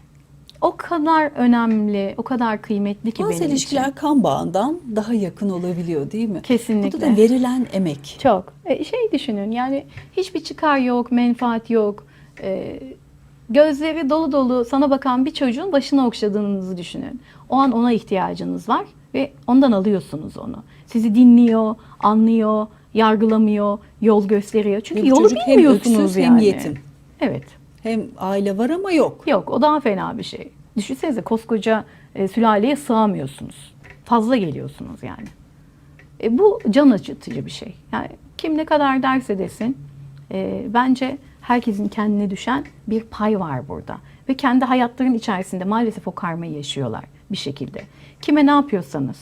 O kadar önemli, o kadar kıymetli ki Bazı benim ilişkiler için. kan bağından daha yakın olabiliyor değil mi? Kesinlikle. Burada da verilen emek. Çok. Şey düşünün, yani hiçbir çıkar yok, menfaat yok. Gözleri dolu dolu sana bakan bir çocuğun başını okşadığınızı düşünün. O an ona ihtiyacınız var ve ondan alıyorsunuz onu. Sizi dinliyor, anlıyor, yargılamıyor, yol gösteriyor. Çünkü Bu yolu çocuk hem bilmiyorsunuz öksüz yani. hem yetim. Evet. Hem aile var ama yok. Yok, o daha fena bir şey. Düşünsenize, koskoca sülaleye sığamıyorsunuz. Fazla geliyorsunuz yani. Bu can acıtıcı bir şey. Yani kim ne kadar derse desin, bence herkesin kendine düşen bir pay var burada. Ve kendi hayatlarının içerisinde maalesef o karmayı yaşıyorlar bir şekilde. Kime ne yapıyorsanız,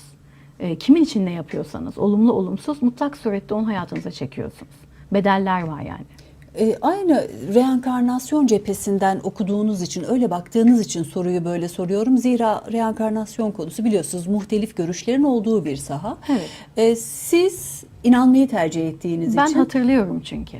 kimin için ne yapıyorsanız, olumlu olumsuz mutlak surette onu hayatınıza çekiyorsunuz. Bedeller var yani. Aynı reenkarnasyon cephesinden okuduğunuz için, öyle baktığınız için soruyu böyle soruyorum. Zira reenkarnasyon konusu biliyorsunuz muhtelif görüşlerin olduğu bir saha. Evet. Siz inanmayı tercih ettiğiniz Ben için... hatırlıyorum çünkü.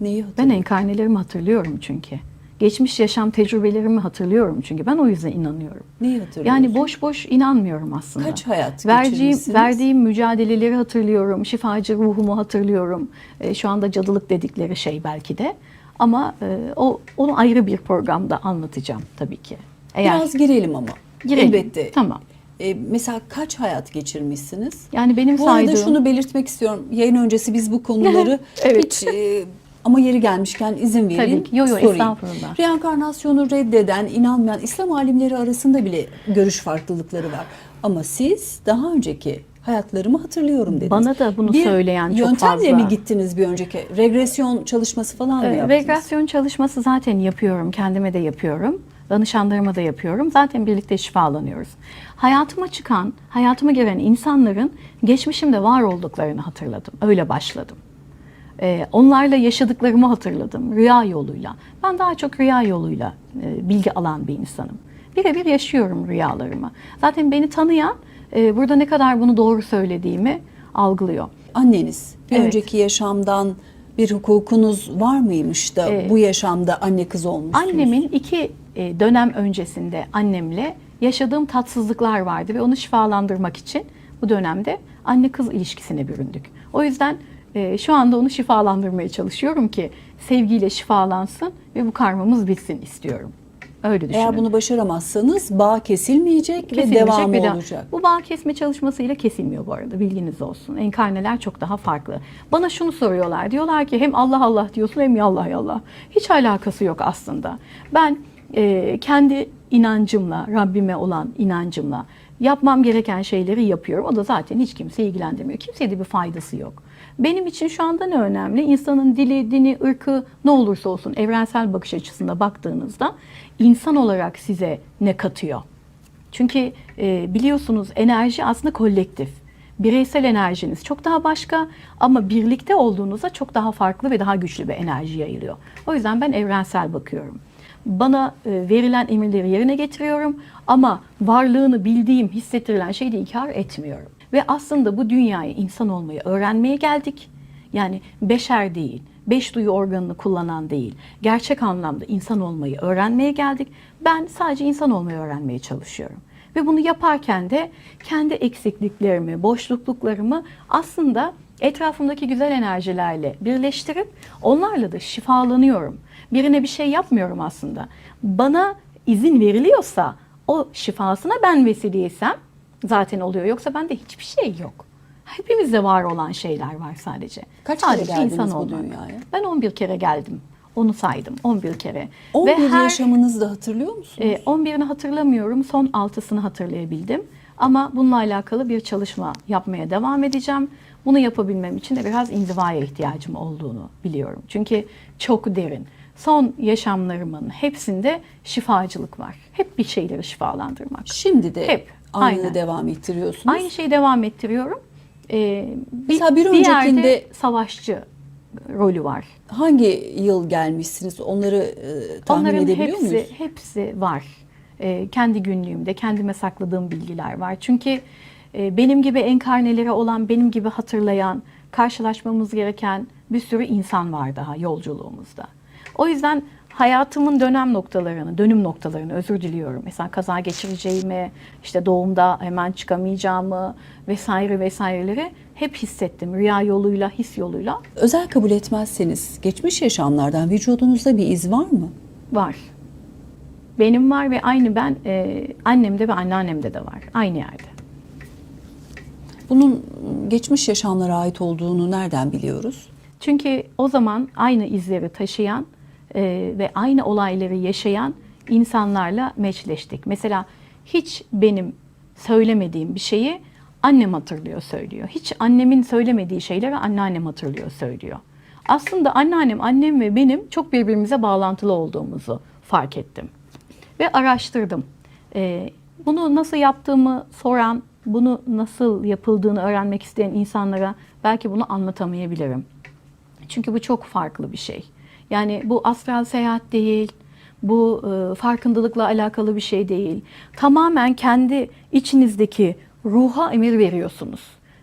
Neyi Ben hatırlıyorsunuz? enkarnelerimi hatırlıyorum çünkü. Geçmiş yaşam tecrübelerimi hatırlıyorum çünkü. Ben o yüzden inanıyorum. Neyi hatırlıyorsunuz? Yani boş boş inanmıyorum aslında. Kaç hayat geçirmişsiniz? Verdiğim mücadeleleri hatırlıyorum. Şifacı ruhumu hatırlıyorum. Şu anda cadılık dedikleri şey belki de. Ama onu ayrı bir programda anlatacağım tabii ki. Biraz girelim ama. Girelim. Elbette. Tamam. Mesela kaç hayat geçirmişsiniz? Yani benim Bu arada saydığım... şunu belirtmek istiyorum. Yayın öncesi biz bu konuları Evet. hiç... Ama yeri gelmişken izin verin, Tabii ki. Yo, sorayım. estağfurullah. Reenkarnasyonu reddeden, inanmayan İslam alimleri arasında bile görüş farklılıkları var. Ama siz daha önceki hayatlarımı hatırlıyorum dediniz. Bana da bunu söyleyen çok fazla. Yöntemle mi gittiniz bir önceki? Regresyon çalışması falan mı yaptınız? Regresyon çalışması zaten yapıyorum. Kendime de yapıyorum. Danışanlarıma da yapıyorum. Zaten birlikte şifalanıyoruz. Hayatıma çıkan, hayatıma giren insanların geçmişimde var olduklarını hatırladım. Öyle başladım. Onlarla yaşadıklarımı hatırladım rüya yoluyla. Ben daha çok rüya yoluyla bilgi alan bir insanım. Birebir yaşıyorum rüyalarımı. Zaten beni tanıyan burada ne kadar bunu doğru söylediğimi algılıyor. Anneniz bir Evet. önceki yaşamdan bir hukukunuz var mıymış da bu yaşamda anne kız olmuşsunuz? Annemin 2 dönem öncesinde annemle yaşadığım tatsızlıklar vardı ve onu şifalandırmak için bu dönemde anne kız ilişkisine büründük. O yüzden şu anda onu şifalandırmaya çalışıyorum ki sevgiyle şifalansın ve bu karmamız bitsin istiyorum. Öyle düşünün. Eğer bunu başaramazsanız bağ kesilmeyecek ve Kesilmeyecek devamı ve olacak. Bu bağ kesme çalışmasıyla kesilmiyor bu arada, bilginiz olsun. Enkarneler çok daha farklı. Bana şunu soruyorlar. Diyorlar ki hem Allah Allah diyorsun hem yallah yallah. Hiç alakası yok aslında. Ben kendi inancımla, Rabbime olan inancımla yapmam gereken şeyleri yapıyorum. O da zaten hiç kimseyi ilgilendirmiyor. Kimseye de bir faydası yok. Benim için şu anda ne önemli? İnsanın dili, dini, ırkı ne olursa olsun evrensel bakış açısında baktığınızda insan olarak size ne katıyor? Çünkü biliyorsunuz enerji aslında kolektif. Bireysel enerjiniz çok daha başka ama birlikte olduğunuzda çok daha farklı ve daha güçlü bir enerji yayılıyor. O yüzden ben evrensel bakıyorum. Bana verilen emirleri yerine getiriyorum ama varlığını bildiğim, hissettirilen şeyi de inkar etmiyorum. Ve aslında bu dünyaya insan olmayı öğrenmeye geldik. Yani beşer değil, 5 duyu organını kullanan değil, gerçek anlamda insan olmayı öğrenmeye geldik. Ben sadece insan olmayı öğrenmeye çalışıyorum. Ve bunu yaparken de kendi eksikliklerimi, boşlukluklarımı aslında etrafımdaki güzel enerjilerle birleştirip onlarla da şifalanıyorum. Birine bir şey yapmıyorum aslında. Bana izin veriliyorsa o şifasına ben vesileysem zaten oluyor. Yoksa bende hiçbir şey yok. Hepimizde var olan şeyler var sadece. Kaç kere Sadece geldiniz insan bu olmak. dünyaya? Ben 11 kere geldim. Onu saydım 11 kere. 11 yaşamınızı da hatırlıyor musunuz? 11'ini hatırlamıyorum. Son 6'sını hatırlayabildim. Ama bununla alakalı bir çalışma yapmaya devam edeceğim. Bunu yapabilmem için de biraz inzivaya ihtiyacım olduğunu biliyorum. Çünkü çok derin. Son yaşamlarımın hepsinde şifacılık var. Hep bir şeyleri şifalandırmak. Şimdi de Hep, aynı aynen. devam ettiriyorsunuz. Aynı şeyi devam ettiriyorum. Mesela bir yerde öncekinde savaşçı rolü var. hangi yıl gelmişsiniz? Onları tahmin Onların edebiliyor muyuz? hepsi var. Kendi günlüğümde kendime sakladığım bilgiler var. Çünkü benim gibi enkarneleri olan, benim gibi hatırlayan, karşılaşmamız gereken bir sürü insan var daha yolculuğumuzda. O yüzden hayatımın dönüm noktalarını özür diliyorum. Mesela kaza geçireceğimi, işte doğumda hemen çıkamayacağımı vesaire vesaireleri hep hissettim. Rüya yoluyla, his yoluyla Özel kabul etmezseniz geçmiş yaşamlardan vücudunuzda bir iz var mı? var. Benim var ve aynı ben annemde ve anneannemde de var. Aynı yerde. Bunun geçmiş yaşamlara ait olduğunu nereden biliyoruz? Çünkü o zaman aynı izleri taşıyan ve aynı olayları yaşayan insanlarla meçleştik. Mesela hiç benim söylemediğim bir şeyi annem hatırlıyor, söylüyor. Hiç annemin söylemediği şeyleri anneannem hatırlıyor, söylüyor. Aslında annem ve benim çok birbirimize bağlantılı olduğumuzu fark ettim. Ve araştırdım. Bunu nasıl yaptığımı soran, bunu nasıl yapıldığını öğrenmek isteyen insanlara belki bunu anlatamayabilirim. Çünkü bu çok farklı bir şey. Yani bu astral seyahat değil, bu farkındalıkla alakalı bir şey değil. Tamamen kendi içinizdeki ruha emir veriyorsunuz.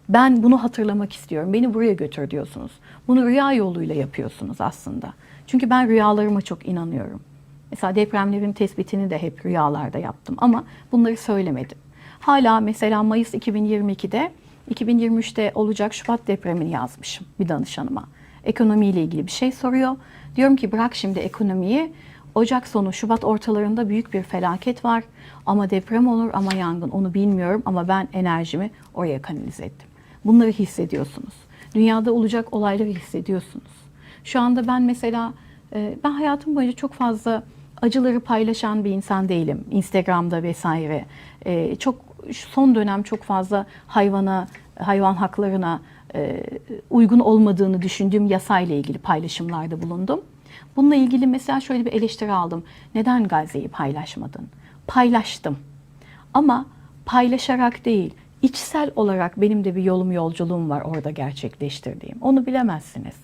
Ben bunu hatırlamak istiyorum, beni buraya götür diyorsunuz. Bunu rüya yoluyla yapıyorsunuz aslında. Çünkü ben rüyalarıma çok inanıyorum. Mesela depremlerin tespitini de hep rüyalarda yaptım ama bunları söylemedim. Hala mesela Mayıs 2022'de, 2023'te olacak Şubat depremini yazmışım bir danışanıma. Ekonomiyle ilgili bir şey soruyor. Diyorum ki bırak şimdi ekonomiyi. Ocak sonu, Şubat ortalarında büyük bir felaket var. Ama deprem olur ama yangın, onu bilmiyorum ama ben enerjimi oraya kanalize ettim. Bunları hissediyorsunuz. Dünyada olacak olayları hissediyorsunuz. Şu anda ben mesela, ben hayatım boyunca çok fazla acıları paylaşan bir insan değilim. Instagram'da vesaire. Son dönem çok fazla hayvan haklarına uygun olmadığını düşündüğüm yasayla ilgili paylaşımlarda bulundum. Bununla ilgili mesela şöyle bir eleştiri aldım. Neden Gazze'yi paylaşmadın? Paylaştım. Ama paylaşarak değil, içsel olarak benim de bir yolculuğum var orada gerçekleştirdiğim. Onu bilemezsiniz.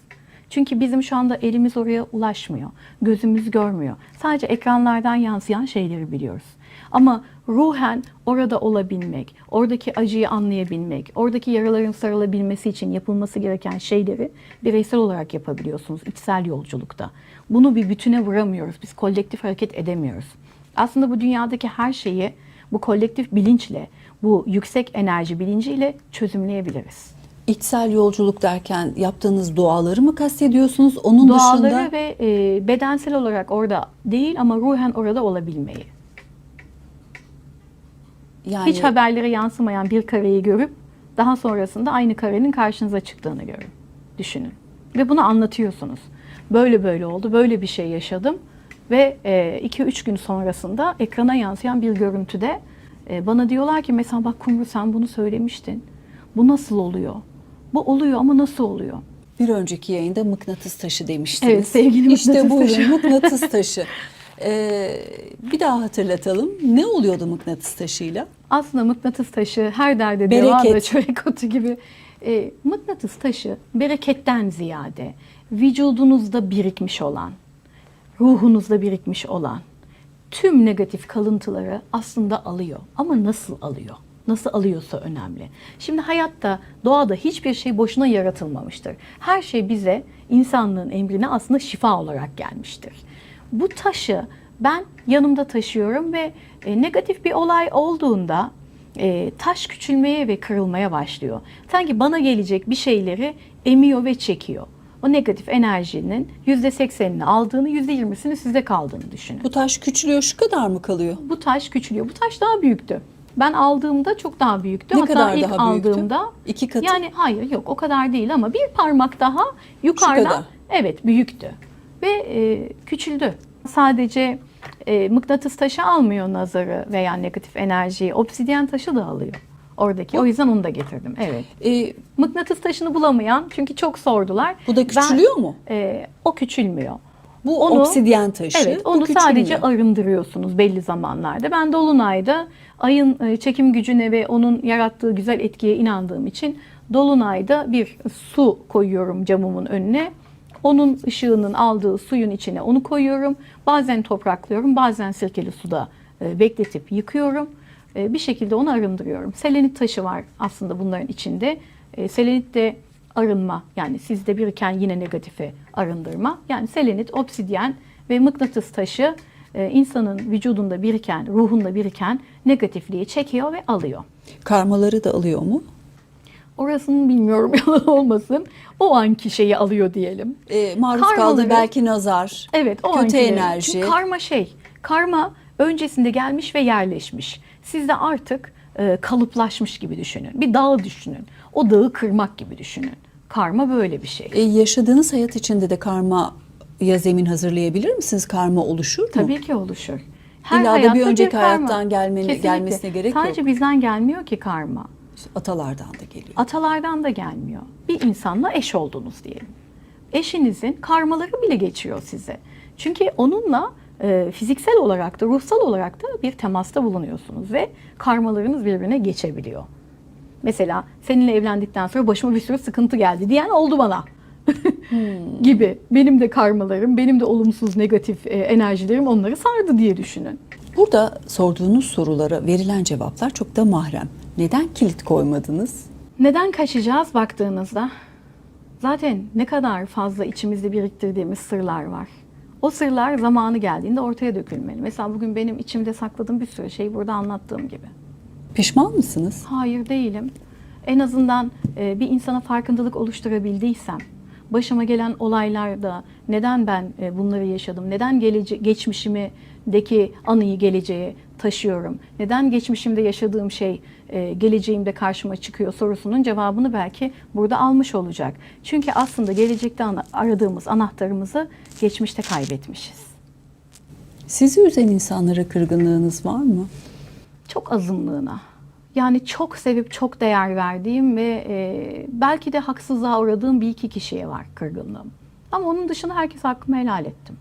Çünkü bizim şu anda elimiz oraya ulaşmıyor. Gözümüz görmüyor. Sadece ekranlardan yansıyan şeyleri biliyoruz. Ama ruhen orada olabilmek, oradaki acıyı anlayabilmek, oradaki yaraların sarılabilmesi için yapılması gereken şeyleri bireysel olarak yapabiliyorsunuz içsel yolculukta. Bunu bir bütüne vuramıyoruz. Biz kolektif hareket edemiyoruz. Aslında bu dünyadaki her şeyi bu kolektif bilinçle, bu yüksek enerji bilinciyle çözümleyebiliriz. İçsel yolculuk derken yaptığınız duaları mı kastediyorsunuz? Onun Duaları dışında ve bedensel olarak orada değil ama ruhen orada olabilmeyi. yani Hiç haberlere yansımayan bir kareyi görüp daha sonrasında aynı karenin karşınıza çıktığını görün. Düşünün. Ve bunu anlatıyorsunuz. Böyle böyle oldu, böyle bir şey yaşadım ve 2-3 gün sonrasında ekrana yansıyan bir görüntüde bana diyorlar ki mesela bak Kumru sen bunu söylemiştin. Bu nasıl oluyor? Bu oluyor ama nasıl oluyor? bir önceki yayında mıknatıs taşı demiştiniz. Evet, sevgili İşte mıknatıs buyurun taşı. mıknatıs taşı. Bir daha hatırlatalım. Ne oluyordu mıknatıs taşıyla? Aslında mıknatıs taşı her derde Bereket. deva ve çörek otu gibi. Mıknatıs taşı bereketten ziyade vücudunuzda birikmiş olan, ruhunuzda birikmiş olan tüm negatif kalıntıları aslında alıyor. Ama nasıl alıyor? Nasıl alıyorsa önemli. Şimdi hayatta, doğada hiçbir şey boşuna yaratılmamıştır. Her şey bize, insanlığın emrine aslında şifa olarak gelmiştir. Bu taşı ben yanımda taşıyorum ve negatif bir olay olduğunda taş küçülmeye ve kırılmaya başlıyor. Sanki bana gelecek bir şeyleri emiyor ve çekiyor. O negatif enerjinin %80'ini aldığını, %20'sini sizde kaldığını düşünün. Bu taş küçülüyor, şu kadar mı kalıyor? Bu taş küçülüyor. Bu taş daha büyüktü. Ben aldığımda çok daha büyüktü. Ne Hatta kadar ilk daha büyüktü? aldığımda 2 katı. yani hayır yok o kadar değil ama bir parmak daha yukarıdan kadar. evet büyüktü ve küçüldü. Sadece mıknatıs taşı almıyor nazarı veya negatif enerjiyi. Obsidyen taşı da alıyor oradaki. O yüzden onu da getirdim. Evet. Mıknatıs taşını bulamayan çünkü çok sordular. Bu da küçülüyor mu? O küçülmüyor. Bu obsidyen taşı. Evet, bu onu küçülmüyor. sadece arındırıyorsunuz belli zamanlarda. Ben dolunayda ayın çekim gücüne ve onun yarattığı güzel etkiye inandığım için dolunayda bir su koyuyorum camımın önüne. Onun ışığının aldığı suyun içine onu koyuyorum. Bazen topraklıyorum, bazen sirkeli suda bekletip yıkıyorum. Bir şekilde onu arındırıyorum. Selenit taşı var aslında bunların içinde. Selenit de arınma, yani sizde biriken yine negatifi arındırma. Yani selenit, obsidyen ve mıknatıs taşı insanın vücudunda biriken, ruhunda biriken negatifliği çekiyor ve alıyor. Karmaları da alıyor mu? Orasını bilmiyorum, yalan olmasın. O anki şeyi alıyor diyelim. Maruz kaldığı Karmaları- belki nazar, Evet, o kötü ankileri. enerji. Çünkü karma öncesinde gelmiş ve yerleşmiş. Sizde artık kalıplaşmış gibi düşünün. Bir dağı düşünün. O dağı kırmak gibi düşünün. Karma böyle bir şey. Yaşadığınız hayat içinde de karmaya zemin hazırlayabilir misiniz? Karma oluşur mu? Tabii ki oluşur. İlla da bir hayatta önceki karma. hayattan Kesinlikle. gelmesine gerek yok. Sadece bizden gelmiyor ki karma. İşte atalardan da geliyor. Atalardan da gelmiyor. Bir insanla eş oldunuz diyelim. Eşinizin karmaları bile geçiyor size. Çünkü onunla fiziksel olarak da ruhsal olarak da bir temasta bulunuyorsunuz ve karmalarınız birbirine geçebiliyor. Mesela seninle evlendikten sonra başıma bir sürü sıkıntı geldi diyen oldu bana. Gibi. Benim de karmalarım, benim de olumsuz negatif enerjilerim onları sardı diye düşünün. Burada sorduğunuz sorulara verilen cevaplar çok da mahrem. Neden kilit koymadınız? Neden kaçacağız baktığınızda? Zaten ne kadar fazla içimizde biriktirdiğimiz sırlar var. O sırlar zamanı geldiğinde ortaya dökülmeli. Mesela bugün benim içimde sakladığım bir sürü şey burada anlattığım gibi. Pişman mısınız? Hayır değilim. En azından bir insana farkındalık oluşturabildiysem, başıma gelen olaylarda neden ben bunları yaşadım, neden geçmişimdeki anıyı geleceğe taşıyorum, neden geçmişimde yaşadığım şey geleceğimde karşıma çıkıyor sorusunun cevabını belki burada almış olacak. Çünkü aslında gelecekte aradığımız anahtarımızı geçmişte kaybetmişiz. Sizi üzen insanlara kırgınlığınız var mı? Çok azınlığına. Yani çok sevip çok değer verdiğim ve belki de haksızlığa uğradığım bir iki kişiye var kırgınlığım. Ama onun dışında herkes hakkımı helal ettim.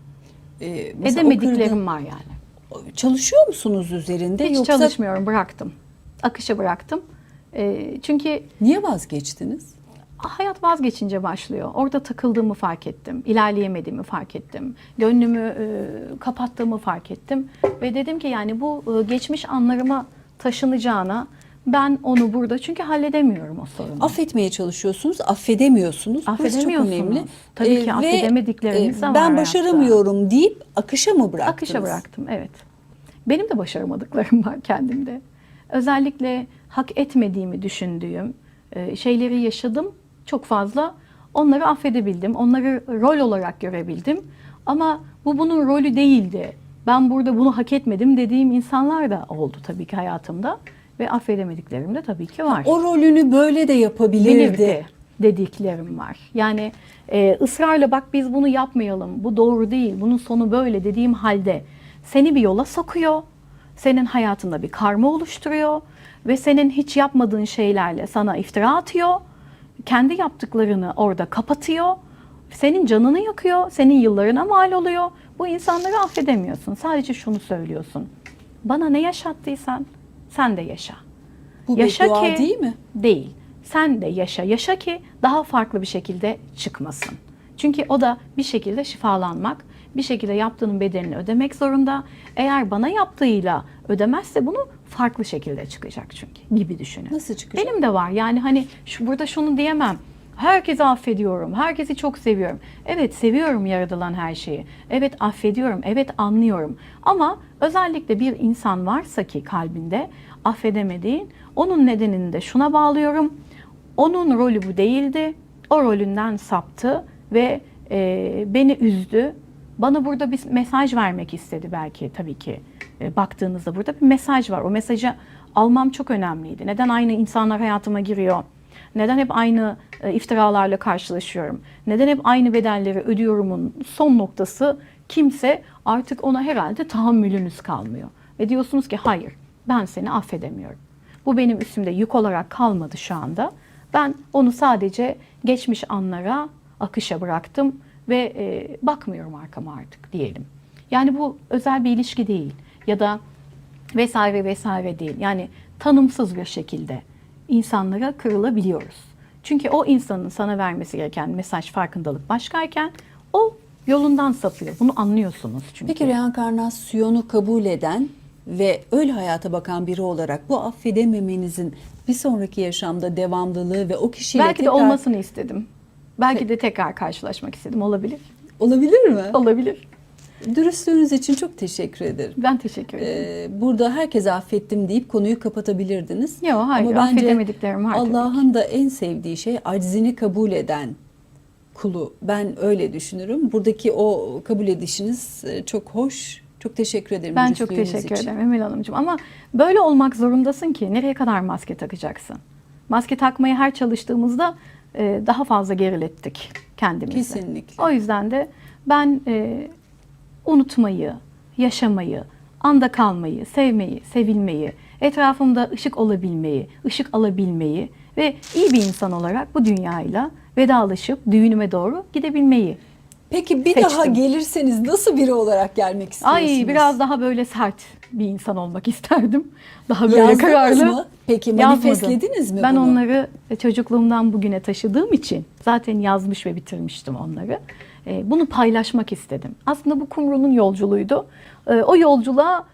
Mesela o Edemediklerim var yani. çalışıyor musunuz üzerinde? Hiç Yoksa çalışmıyorum, bıraktım. Akışa bıraktım. Çünkü niye vazgeçtiniz? hayat vazgeçince başlıyor. Orada takıldığımı fark ettim. İlerleyemediğimi fark ettim. Gönlümü kapattığımı fark ettim. Ve dedim ki yani bu geçmiş anlarıma taşınacağına ben onu burada çünkü halledemiyorum o sorunu. Affetmeye çalışıyorsunuz, affedemiyorsunuz. Burası çok Affedemiyorsunuz. önemli. Tabii ki Ve, affedemediklerimiz de var ben hayatta. başaramıyorum deyip akışa mı bıraktınız? Akışa bıraktım, evet. Benim de başaramadıklarım var kendimde. Özellikle hak etmediğimi düşündüğüm şeyleri yaşadım çok fazla onları affedebildim. Onları rol olarak görebildim. Ama bu bunun rolü değildi. Ben burada bunu hak etmedim dediğim insanlar da oldu tabii ki hayatımda. Ve affedemediklerim de tabii ki var. O rolünü böyle de yapabilirdi. Belirdi dediklerim var. Yani ısrarla bak biz bunu yapmayalım, bu doğru değil, bunun sonu böyle dediğim halde seni bir yola sokuyor. Senin hayatında bir karma oluşturuyor ve senin hiç yapmadığın şeylerle sana iftira atıyor. Kendi yaptıklarını orada kapatıyor. Senin canını yakıyor, senin yıllarına mal oluyor. Bu insanları affedemiyorsun. Sadece şunu söylüyorsun. Bana ne yaşattıysan sen de yaşa. Bu beddua değil mi? Değil. Sen de yaşa. Yaşa ki daha farklı bir şekilde çıkmasın. Çünkü o da bir şekilde şifalanmak, bir şekilde yaptığının bedelini ödemek zorunda. Eğer bana yaptığıyla ödemezse bunu farklı şekilde çıkacak çünkü gibi düşünün. Nasıl çıkacak? Benim de var. Yani hani burada şunu diyemem. Herkesi affediyorum. Herkesi çok seviyorum. Evet seviyorum yaratılan her şeyi. Evet affediyorum. Evet anlıyorum. Ama özellikle bir insan varsa ki kalbinde affedemediğin, onun nedenini de şuna bağlıyorum. Onun rolü bu değildi. O rolünden saptı ve beni üzdü. Bana burada bir mesaj vermek istedi belki tabii ki. Baktığınızda burada bir mesaj var. O mesajı almam çok önemliydi. Neden aynı insanlar hayatıma giriyor? Neden hep aynı iftiralarla karşılaşıyorum? Neden hep aynı bedelleri ödüyorumun son noktası kimse artık ona herhalde tahammülünüz kalmıyor. Ve diyorsunuz ki hayır ben seni affedemiyorum. Bu benim üstümde yük olarak kalmadı şu anda. Ben onu sadece geçmiş anlara akışa bıraktım ve bakmıyorum arkama artık diyelim. Yani bu özel bir ilişki değil ya da vesaire vesaire değil. Yani tanımsız bir şekilde insanlara kırılabiliyoruz. Çünkü o insanın sana vermesi gereken mesaj farkındalık başkayken o yolundan sapıyor. Bunu anlıyorsunuz çünkü. Peki reenkarnasyonu kabul eden ve öyle hayata bakan biri olarak bu affedememenizin bir sonraki yaşamda devamlılığı ve o kişiyle belki de olmasını istedim. Belki de tekrar karşılaşmak istedim. Olabilir. Olabilir mi? Olabilir. Dürüstlüğünüz için çok teşekkür ederim. Ben teşekkür ederim. Burada herkese affettim deyip konuyu kapatabilirdiniz. Yok hayır, ama bence affedemediklerim var tabii ki. Allah'ın da en sevdiği şey aczini kabul eden kulu. Ben öyle düşünürüm. Buradaki o kabul edişiniz çok hoş. Çok teşekkür ederim. Ben çok dürüstlüğünüz teşekkür için. ederim Emel Hanımcığım. Ama böyle olmak zorundasın ki nereye kadar maske takacaksın? Maske takmayı her çalıştığımızda daha fazla gerilettik kendimizi. Kesinlikle. O yüzden de ben unutmayı, yaşamayı, anda kalmayı, sevmeyi, sevilmeyi, etrafımda ışık olabilmeyi, ışık alabilmeyi ve iyi bir insan olarak bu dünyayla vedalaşıp düğünüme doğru gidebilmeyi. Peki bir Seçtim. daha gelirseniz nasıl biri olarak gelmek istiyorsunuz? Ay biraz daha böyle sert bir insan olmak isterdim. Daha böyle Yazdınız kararlı. mı? Peki Yazmadım. manifestlediniz mi Ben bunu? onları çocukluğumdan bugüne taşıdığım için zaten yazmış ve bitirmiştim onları. Bunu paylaşmak istedim. Aslında bu Kumru'nun yolculuğuydu. O yolculuğa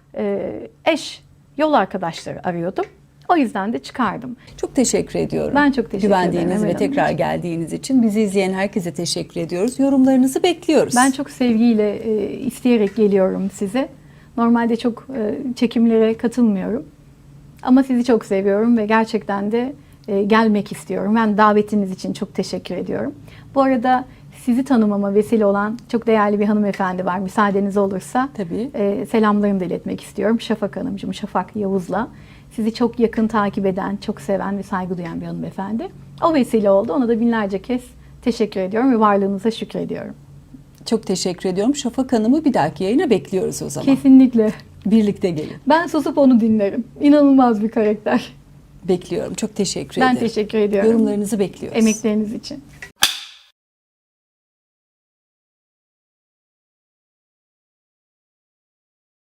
eş, yol arkadaşları arıyordum. O yüzden de çıkardım. Çok teşekkür ediyorum. Ben çok teşekkür ederim Güvendiğiniz Emel ve tekrar Hanımcığım. geldiğiniz için bizi izleyen herkese teşekkür ediyoruz. Yorumlarınızı bekliyoruz. Ben çok sevgiyle isteyerek geliyorum size. Normalde çok çekimlere katılmıyorum. Ama sizi çok seviyorum ve gerçekten de gelmek istiyorum. Ben davetiniz için çok teşekkür ediyorum. Bu arada sizi tanımama vesile olan çok değerli bir hanımefendi var. Müsaadeniz olursa Tabii. Selamlarımı da iletmek istiyorum. Şafak Hanımcığım, Şafak Yavuz'la. Sizi çok yakın takip eden, çok seven ve saygı duyan bir hanımefendi. O vesile oldu. Ona da binlerce kez teşekkür ediyorum ve varlığınıza şükrediyorum. Çok teşekkür ediyorum. Şafak Hanım'ı bir dahaki yayına bekliyoruz o zaman. Kesinlikle. Birlikte gelin. Ben susup onu dinlerim. İnanılmaz bir karakter. Bekliyorum. Çok teşekkür Ben ederim. teşekkür ediyorum. Yorumlarınızı bekliyoruz. Emekleriniz için.